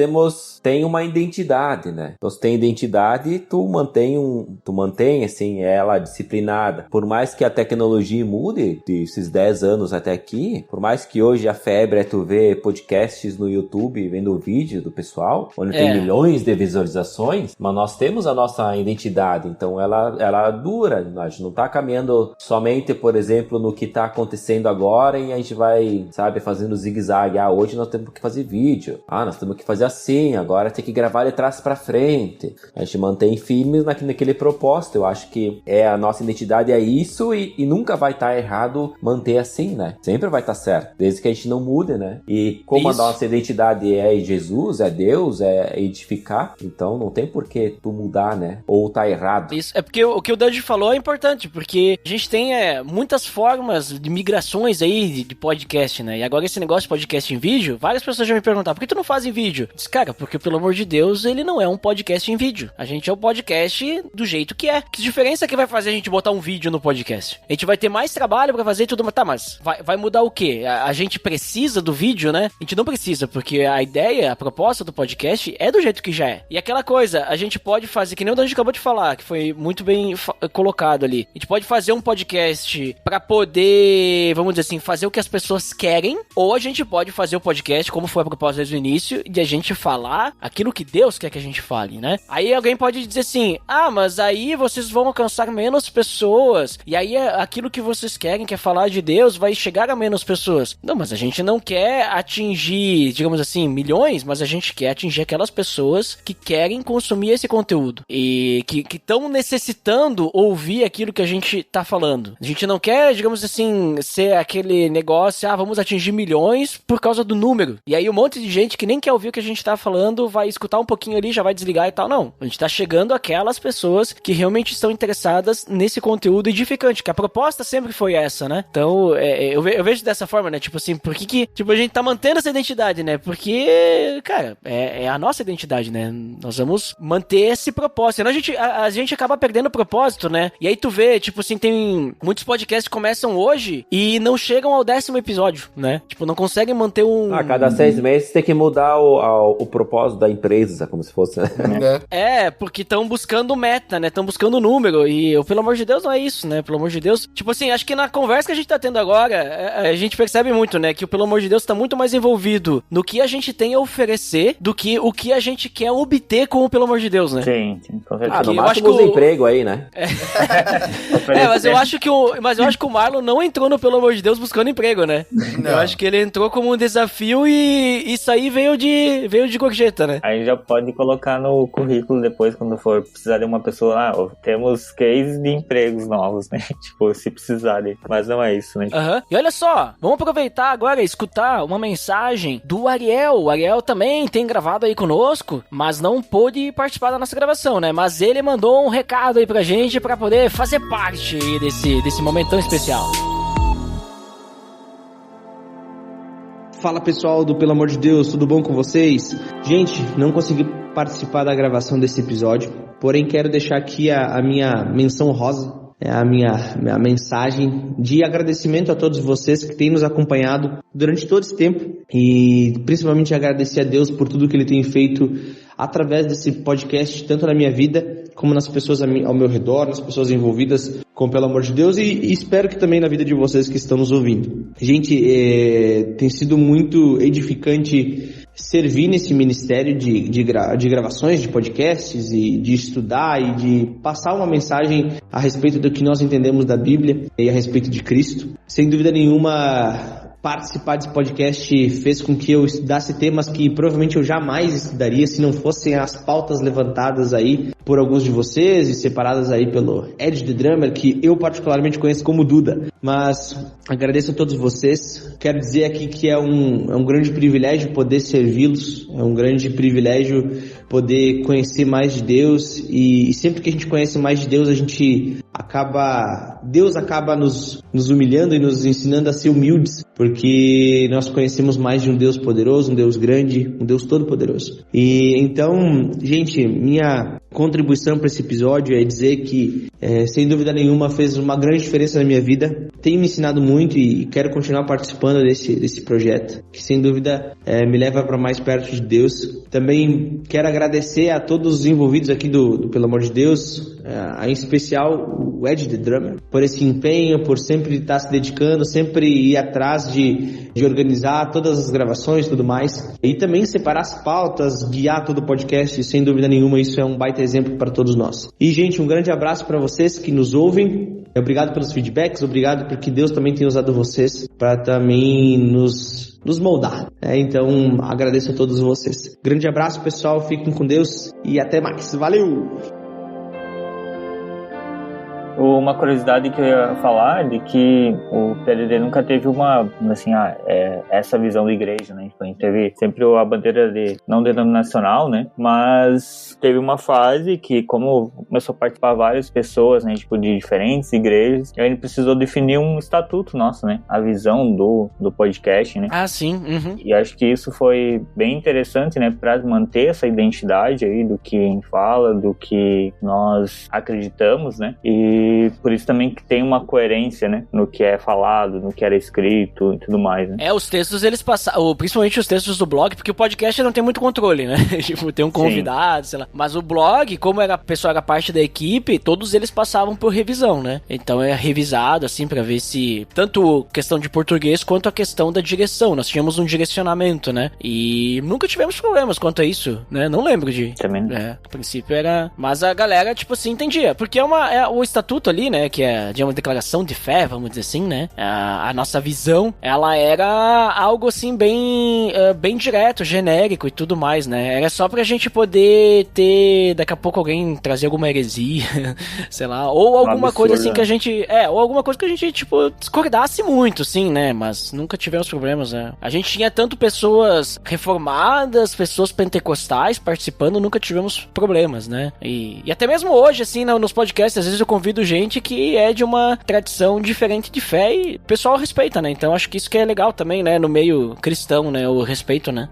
tem uma identidade, né? Nós tem identidade, tu mantém, assim, ela disciplinada. Por mais que a tecnologia mude, desses 10 anos até aqui, por mais que hoje a febre é tu ver podcasts no YouTube, vendo o vídeo do pessoal, onde tem milhões de visualizações, mas nós temos a nossa identidade, então ela dura. A gente não tá caminhando somente, por exemplo, no que tá acontecendo agora e a gente vai, sabe, fazendo zigue-zague. Hoje nós temos que fazer vídeo. Nós temos que fazer assim, agora tem que gravar de trás pra frente. A gente mantém firmes naquele propósito. Eu acho que a nossa identidade é isso e nunca vai estar errado manter assim, né? Sempre vai estar certo, desde que a gente não mude, né? E como isso. A nossa identidade é Jesus, é Deus, é edificar, então não tem por que tu mudar, né? Ou tá errado. Isso, é porque o que o Dante falou é importante, porque a gente tem muitas formas de migrações aí de podcast, né? E agora esse negócio de podcast em vídeo, várias pessoas já me perguntaram, por que tu não faz em vídeo? Eu disse, cara, porque pelo amor de Deus, ele não é um podcast em vídeo. A gente é um podcast do jeito que é. Que diferença que vai fazer a gente botar um vídeo no podcast? A gente vai ter mais trabalho pra fazer tudo, mas tá, mas vai mudar o quê? A gente precisa do vídeo, né? A gente não precisa, porque a ideia, a proposta do podcast é do jeito que já é. E aquela coisa, a gente pode fazer, que nem o Dante acabou de falar, que foi muito bem colocado ali. A gente pode fazer um podcast pra poder, vamos dizer assim, fazer o que as pessoas querem, ou a gente pode fazer o podcast, como foi a proposta desde o início, de a gente falar aquilo que Deus quer que a gente fale, né? Aí alguém pode dizer assim, mas aí vocês vão alcançar menos pessoas, e aí aquilo que vocês querem, que é falar de Deus, vai chegar a menos pessoas. Não, mas a gente não quer atingir, digamos assim, milhões, mas a gente quer atingir aquelas pessoas que querem consumir esse conteúdo e que estão necessitando ouvir aquilo que a gente tá falando. A gente não quer, digamos assim, ser aquele negócio, vamos atingir milhões por causa do número. E aí um monte de gente que nem quer ouvir o que a gente tá falando vai escutar um pouquinho ali, já vai desligar e tal. Não, a gente tá chegando àquelas pessoas que realmente estão interessadas nesse conteúdo edificante, que a proposta sempre foi essa, né? Então, eu vejo dessa forma, né? Tipo assim, por que tipo, a gente tá mantendo essa identidade, né? Porque, cara, é a nossa identidade, né? Nós vamos manter esse propósito propósito. Senão a gente acaba perdendo o propósito, né? E aí tu vê, tipo assim, tem muitos podcasts que começam hoje e não chegam ao 10º episódio, né? Tipo, não conseguem manter um... A cada 6 meses tem que mudar o propósito da empresa, como se fosse... porque estão buscando meta, né? Estão buscando número. E, pelo amor de Deus, não é isso, né? Pelo amor de Deus. Tipo assim, acho que na conversa que a gente tá tendo agora, a gente percebe muito, né? Que o pelo amor de Deus tá muito mais envolvido no que a gente tem a oferecer do que o que a gente quer obter com o pelo amor de Deus, né? Sim. No máximo os empregos aí, né? Mas eu acho que o Marlon não entrou no pelo amor de Deus buscando emprego, né? Não. Eu acho que ele entrou como um desafio e isso aí veio de gorjeta, né? Aí já pode colocar no currículo depois, quando for precisar de uma pessoa, temos cases de empregos novos, né? Tipo, se precisarem. Mas não é isso, né? E olha só, vamos aproveitar agora e escutar uma mensagem do Ariel. O Ariel também tem gravado aí conosco, mas não pôde participar da nossa gravação, né? Mas ele mandou um recado aí pra gente pra poder fazer parte aí desse momento tão especial. Fala pessoal do Pelo Amor de Deus, tudo bom com vocês? Gente, não consegui participar da gravação desse episódio, porém quero deixar aqui a minha menção rosa, a minha mensagem de agradecimento a todos vocês que têm nos acompanhado durante todo esse tempo e principalmente agradecer a Deus por tudo que Ele tem feito através desse podcast, tanto na minha vida como nas pessoas ao meu redor, nas pessoas envolvidas com Pelo Amor de Deus e espero que também na vida de vocês que estão nos ouvindo. Gente, tem sido muito edificante servir nesse ministério de gravações de podcasts e de estudar e de passar uma mensagem a respeito do que nós entendemos da Bíblia e a respeito de Cristo. Sem dúvida nenhuma, participar desse podcast fez com que eu estudasse temas que provavelmente eu jamais estudaria se não fossem as pautas levantadas aí por alguns de vocês e separadas aí pelo Ed The Drummer, que eu particularmente conheço como Duda. Mas agradeço a todos vocês. Quero dizer aqui que é um grande privilégio poder servi-los, é um grande privilégio poder conhecer mais de Deus e sempre que a gente conhece mais de Deus, Deus acaba nos humilhando e nos ensinando a ser humildes, porque nós conhecemos mais de um Deus poderoso, um Deus grande, um Deus todo-poderoso. E então, gente, minha contribuição para esse episódio é dizer que, sem dúvida nenhuma, fez uma grande diferença na minha vida. Tem me ensinado muito e quero continuar participando desse projeto, que sem dúvida me leva para mais perto de Deus. Também quero agradecer a todos os envolvidos aqui do Pelo Amor de Deus, em especial o Ed The Drummer, por esse empenho, por sempre estar se dedicando, sempre ir atrás de organizar todas as gravações e tudo mais, e também separar as pautas, guiar todo o podcast. Sem dúvida nenhuma, isso é um baita exemplo para todos nós. E, gente, um grande abraço para vocês que nos ouvem. Obrigado pelos feedbacks, obrigado porque Deus também tem usado vocês para também nos moldar. Então, agradeço a todos vocês. Grande abraço, pessoal, fiquem com Deus e até mais. Valeu! Uma curiosidade que eu ia falar de que o PADD nunca teve essa visão de igreja, né? A gente teve sempre a bandeira não denominacional, né? Mas teve uma fase que, como começou a participar várias pessoas, né? Tipo, de diferentes igrejas, a gente precisou definir um estatuto nosso, né? A visão do podcast, né? Ah, sim. Uhum. E acho que isso foi bem interessante, né? Pra manter essa identidade aí do que a gente fala, do que nós acreditamos, né? E por isso também que tem uma coerência, né, no que é falado, no que era escrito e tudo mais, né? Os textos eles passaram, principalmente os textos do blog, porque o podcast não tem muito controle, né? Tipo, tem um convidado, sei lá. Mas o blog, como a pessoa era parte da equipe, todos eles passavam por revisão, né? Então é revisado, assim, pra ver se tanto questão de português quanto a questão da direção. Nós tínhamos um direcionamento, né? E nunca tivemos problemas quanto a isso, né? Não lembro de... Também. A princípio era... Mas a galera, tipo assim, entendia. Porque o estatuto ali, né, que é de uma declaração de fé, vamos dizer assim, né, a nossa visão, ela era algo assim bem direto, genérico e tudo mais, né, era só pra gente poder ter, daqui a pouco alguém trazer alguma heresia, sei lá, ou alguma coisa assim que a gente, ou alguma coisa que a gente, tipo, discordasse muito, sim, né, mas nunca tivemos problemas, né, a gente tinha tanto pessoas reformadas, pessoas pentecostais participando, nunca tivemos problemas, né, e até mesmo hoje, assim, nos podcasts, às vezes eu convido gente que é de uma tradição diferente de fé e o pessoal respeita, né? Então acho que isso que é legal também, né? No meio cristão, né? O respeito, né?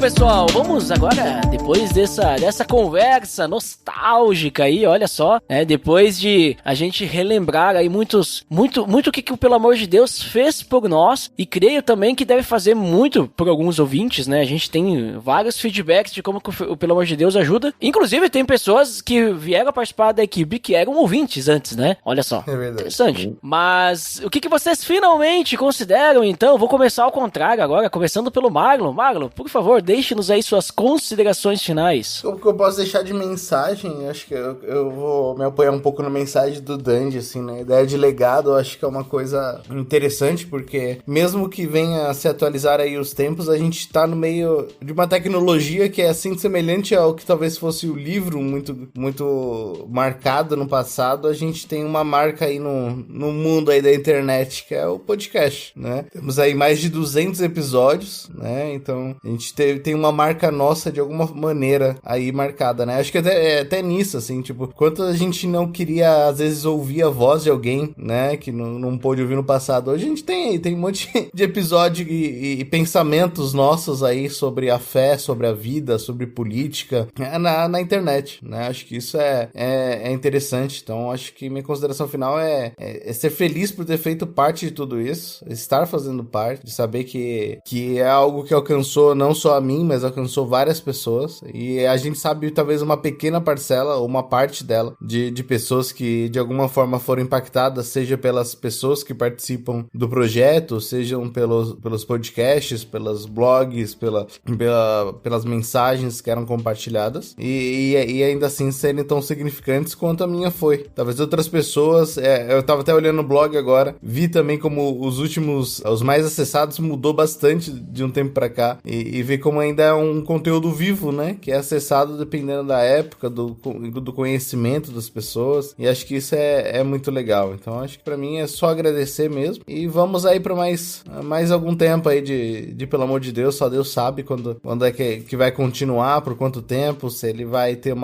pessoal, vamos agora, depois dessa conversa nostálgica aí, olha só, né, depois de a gente relembrar aí muito o que o Pelo Amor de Deus fez por nós, e creio também que deve fazer muito por alguns ouvintes, né, a gente tem vários feedbacks de como o Pelo Amor de Deus ajuda, inclusive tem pessoas que vieram a participar da equipe que eram ouvintes antes, né, olha só, interessante. Mas o que vocês finalmente consideram, então? Vou começar ao contrário agora, começando pelo Marlon, por favor, deixe-nos aí suas considerações finais. O que eu posso deixar de mensagem, acho que eu vou me apoiar um pouco na mensagem do Dandy, assim, né? A ideia de legado, eu acho que é uma coisa interessante, porque mesmo que venha a se atualizar aí os tempos, a gente tá no meio de uma tecnologia que é assim semelhante ao que talvez fosse o livro muito, muito marcado no passado. A gente tem uma marca aí no mundo aí da internet, que é o podcast, né? Temos aí mais de 200 episódios, né? Então, a gente tem uma marca nossa de alguma maneira aí marcada, né? Acho que até nisso, assim, tipo, quanto a gente não queria, às vezes, ouvir a voz de alguém, né? Que não pôde ouvir no passado. Hoje a gente tem um monte de episódio e pensamentos nossos aí sobre a fé, sobre a vida, sobre política, na internet, né? Acho que isso é interessante. Então, acho que minha consideração final é ser feliz por ter feito parte de tudo isso, estar fazendo parte, de saber que é algo que alcançou não só a mim, mas alcançou várias pessoas, e a gente sabe talvez uma pequena parcela, ou uma parte dela, de pessoas que de alguma forma foram impactadas, seja pelas pessoas que participam do projeto, sejam pelos podcasts, pelos blogs, pelas mensagens que eram compartilhadas, e ainda assim serem tão significantes quanto a minha foi. Talvez outras pessoas, eu tava até olhando o blog agora, vi também como os mais acessados mudou bastante de um tempo pra cá, e ver como ainda é um conteúdo vivo, né, que é acessado dependendo da época, do conhecimento das pessoas, e acho que isso é muito legal. Então acho que pra mim é só agradecer mesmo, e vamos aí pra mais algum tempo aí de Pelo Amor de Deus, só Deus sabe quando é que vai continuar, por quanto tempo, se ele vai ter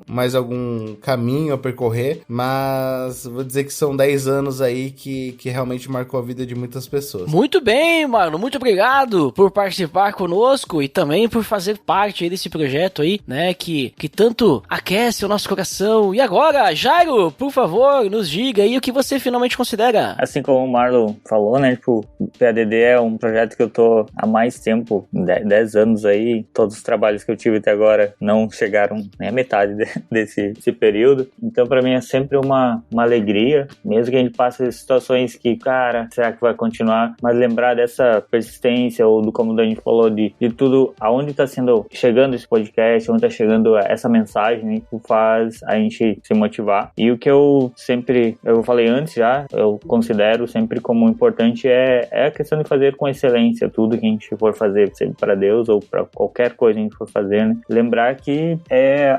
mais algum caminho a percorrer, mas vou dizer que são 10 anos aí que realmente marcou a vida de muitas pessoas. Muito bem, mano, muito obrigado por participar conosco e também por fazer parte aí desse projeto aí, né, que tanto aquece o nosso coração. E agora, Jairo, por favor, nos diga aí o que você finalmente considera. Assim como o Marlon falou, né, tipo, o PADD é um projeto que eu tô há mais tempo, 10 anos aí, todos os trabalhos que eu tive até agora não chegaram nem a metade desse período, então pra mim é sempre uma alegria, mesmo que a gente passe situações que, cara, será que vai continuar, mas lembrar dessa persistência, ou do como o Dani falou, de tudo, aonde tá chegando esse podcast, onde tá chegando essa mensagem, né, que faz a gente se motivar. E o que eu falei antes já, eu considero sempre como importante é a questão de fazer com excelência tudo que a gente for fazer, seja para Deus ou para qualquer coisa que a gente for fazer, né? Lembrar que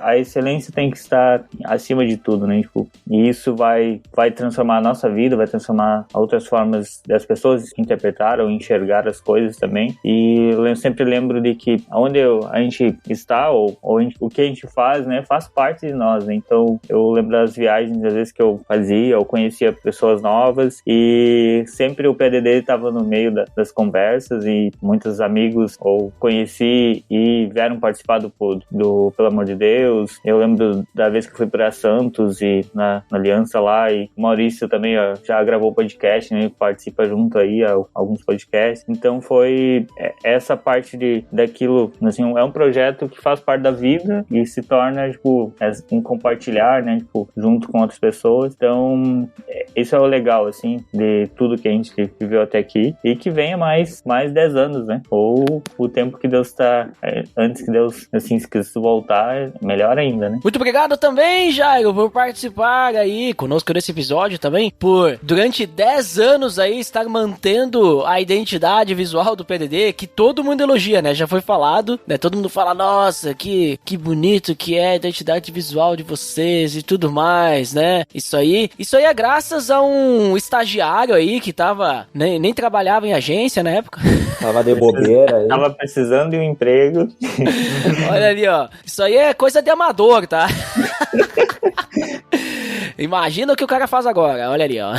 a excelência tem que estar acima de tudo, né? Tipo, e isso vai transformar a nossa vida, vai transformar outras formas das pessoas interpretar ou enxergar as coisas também. E eu sempre lembro de que onde a gente está ou o que a gente faz, né, faz parte de nós, né? Então eu lembro das viagens às vezes que eu fazia, eu conhecia pessoas novas e sempre o PDD estava no meio das conversas, e muitos amigos ou conheci e vieram participar do Pelo Amor de Deus. Eu lembro da vez que fui para Santos e na Aliança lá, e o Maurício também já gravou podcast, né, participa junto aí a alguns podcasts. Então foi essa parte daquilo, assim, é um projeto que faz parte da vida e se torna, tipo, um compartilhar, né, tipo, junto com outras pessoas. Então isso é o legal, assim, de tudo que a gente viveu até aqui, e que venha mais 10 anos, né, ou o tempo que Deus tá, antes que Deus, assim, se quiser voltar, melhor ainda, né. Muito obrigado também, Jairo, por participar aí conosco nesse episódio também, por durante 10 anos aí estar mantendo a identidade visual do PDD, que todo mundo elogia, né, já foi falado, né, todo mundo fala, nossa, que bonito que é a identidade visual de vocês e tudo mais, né, isso aí é graças a um estagiário aí que nem trabalhava em agência na época. Tava de bobeira aí. Tava precisando de um emprego. Olha ali, ó, isso aí é coisa de amador, tá? Imagina o que o cara faz agora, olha ali, ó.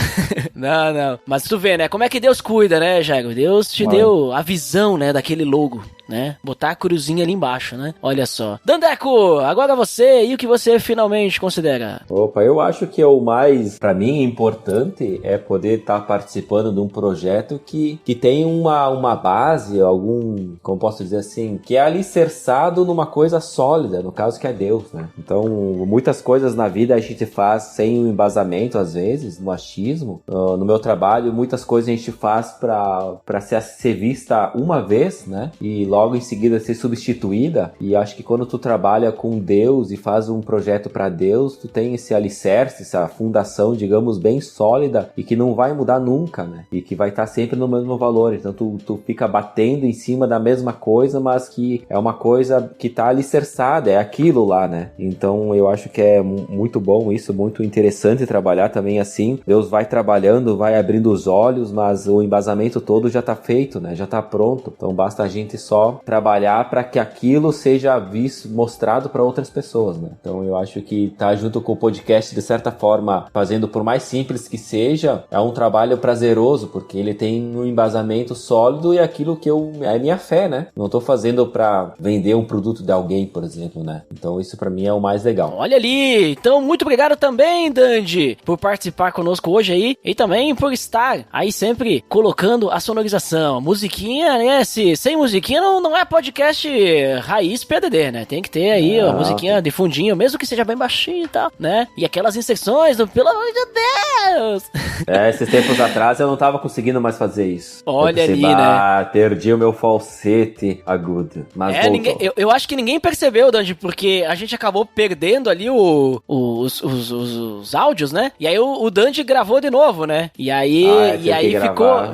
Não. Mas tu vê, né? Como é que Deus cuida, né, Jairo? Deus te deu a visão, né, daquele logo, né? Botar a cruzinha ali embaixo, né? Olha só. Dandeco, agora você, e o que você finalmente considera? Opa, eu acho que o mais, pra mim, importante é poder estar participando de um projeto que tem uma base, algum, como posso dizer assim, que é alicerçado numa coisa sólida, no caso que é Deus, né? Então, muitas coisas na vida a gente faz sem um embasamento, às vezes, no achismo. No meu trabalho, muitas coisas a gente faz pra ser vista uma vez, né? E logo em seguida ser substituída. E acho que quando tu trabalha com Deus e faz um projeto pra Deus, tu tem esse alicerce, essa fundação, digamos, bem sólida e que não vai mudar nunca, né? E que vai estar sempre no mesmo valor. Então tu fica batendo em cima da mesma coisa, mas que é uma coisa que tá alicerçada, é aquilo lá, né? Então eu acho que é muito bom isso, muito interessante trabalhar também assim. Deus vai trabalhando, vai abrindo os olhos, mas o embasamento todo já tá feito, né? Já tá pronto. Então basta a gente só trabalhar para que aquilo seja visto, mostrado para outras pessoas, né? Então eu acho que tá junto com o podcast, de certa forma, fazendo por mais simples que seja, é um trabalho prazeroso, porque ele tem um embasamento sólido e aquilo que é minha fé, né? Não tô fazendo para vender um produto de alguém, por exemplo, né? Então isso para mim é o mais legal. Olha ali! Então muito obrigado também, Dandy, por participar conosco hoje aí e também por estar aí sempre colocando a sonorização, a musiquinha, né? Sem musiquinha não é podcast raiz PDD, né? Tem que ter aí a musiquinha de fundinho, mesmo que seja bem baixinho e tal, né? E aquelas inserções do pelo amor de Deus! Esses tempos atrás eu não tava conseguindo mais fazer isso. Olha ali, né? Perdi o meu falsete agudo. Mas eu acho que ninguém percebeu, Dandy, porque a gente acabou perdendo ali os áudios, né? E aí o Dandy gravou de novo, né? E aí,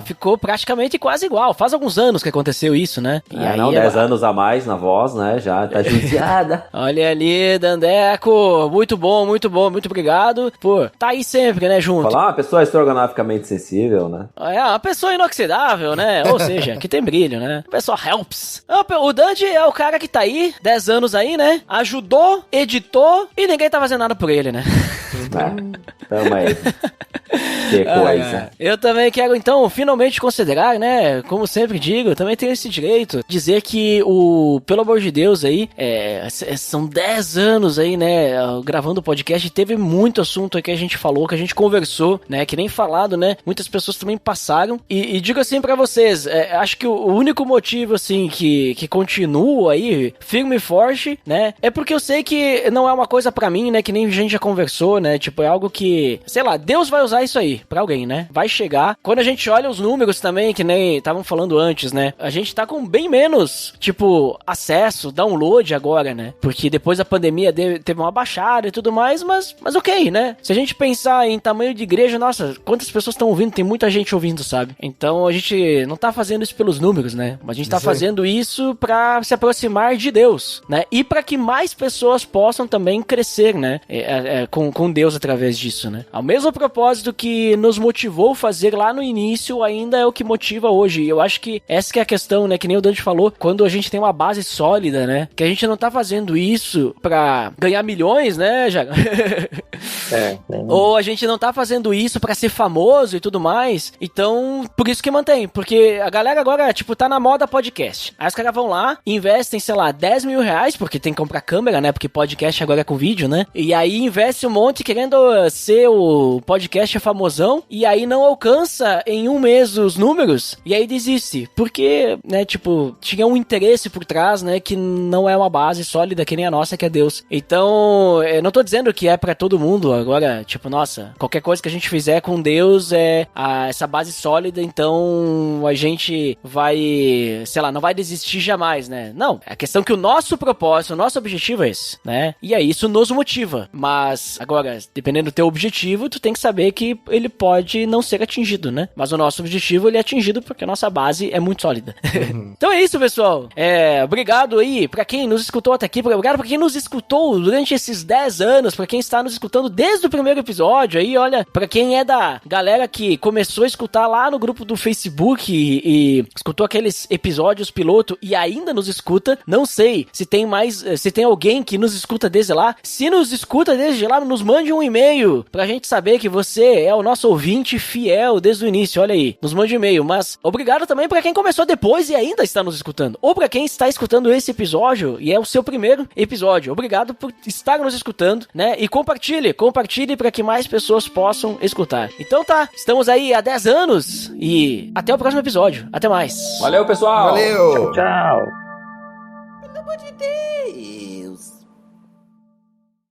ficou praticamente quase igual. Faz alguns anos que aconteceu isso, né? E aí, 10 anos a mais na voz, né? Já tá judiada. Olha ali, Dandeco. Muito bom, muito obrigado por tá aí sempre, né, junto. Falar uma pessoa estrogonoficamente sensível, né? É, uma pessoa inoxidável, né? Ou seja, que tem brilho, né? A pessoa helps. O Dandy é o cara que tá aí, 10 anos aí, né? Ajudou, editou e ninguém tá fazendo nada por ele, né? Tamo aí. Que coisa. Eu também quero, então, finalmente considerar, né? Como sempre digo, eu também tenho esse direito. Dizer que pelo amor de Deus aí, são 10 anos aí, né? Gravando o podcast. Teve muito assunto aí que a gente falou, que a gente conversou, né? Que nem falado, né? Muitas pessoas também passaram. E digo assim pra vocês, acho que o único motivo, assim, que continua aí, firme e forte, né? É porque eu sei que não é uma coisa pra mim, né? Que nem a gente já conversou, né? Tipo, é algo que, sei lá, Deus vai usar isso aí pra alguém, né? Vai chegar. Quando a gente olha os números também, que nem estavam falando antes, né? A gente tá com bem menos, tipo, acesso, download agora, né? Porque depois da pandemia teve uma baixada e tudo mais, mas ok, né? Se a gente pensar em tamanho de igreja, nossa, quantas pessoas estão ouvindo? Tem muita gente ouvindo, sabe? Então a gente não tá fazendo isso pelos números, né? Mas a gente tá fazendo isso pra se aproximar de Deus, né? E pra que mais pessoas possam também crescer, né? Com Deus através disso, né? Ao mesmo propósito que nos motivou a fazer lá no início, ainda é o que motiva hoje. E eu acho que essa que é a questão, né? Que nem o Dante falou, quando a gente tem uma base sólida, né? Que a gente não tá fazendo isso pra ganhar milhões, né, já? Ou a gente não tá fazendo isso pra ser famoso e tudo mais. Então, por isso que mantém. Porque a galera agora, tipo, tá na moda podcast. Aí os caras vão lá, investem, sei lá, 10 mil reais, porque tem que comprar câmera, né? Porque podcast agora é com vídeo, né? E aí investe um monte querendo ser o podcast famosão. E aí não alcança em um mês os números. E aí desiste. Porque, né, tipo, tinha um interesse por trás, né? Que não é uma base sólida que nem a nossa, que é Deus. Então, eu não tô dizendo que é pra todo mundo agora, tipo, nossa, qualquer coisa que a gente fizer com Deus é essa base sólida, então a gente vai, sei lá, não vai desistir jamais, né? Não, é a questão que o nosso propósito, o nosso objetivo é esse, né? E aí isso nos motiva. Mas, agora, dependendo do teu objetivo, tu tem que saber que ele pode não ser atingido, né? Mas o nosso objetivo, ele é atingido porque a nossa base é muito sólida. Então é isso, pessoal. Obrigado aí pra quem nos escutou até aqui, obrigado pra quem nos escutou durante esses 10 anos, pra quem está nos escutando desde o primeiro episódio aí, olha, pra quem é da galera que começou a escutar lá no grupo do Facebook e escutou aqueles episódios piloto e ainda nos escuta, não sei se tem alguém que nos escuta desde lá. Se nos escuta desde lá, nos mande um e-mail pra gente saber que você é o nosso ouvinte fiel desde o início, olha aí, nos mande e-mail, mas obrigado também pra quem começou depois e ainda está nos escutando, ou pra quem está escutando esse episódio e é o seu primeiro episódio. Obrigado por estar nos escutando, né? E compartilhe para que mais pessoas possam escutar. Então tá, estamos aí há 10 anos e até o próximo episódio. Até mais. Valeu, pessoal. Valeu. Tchau.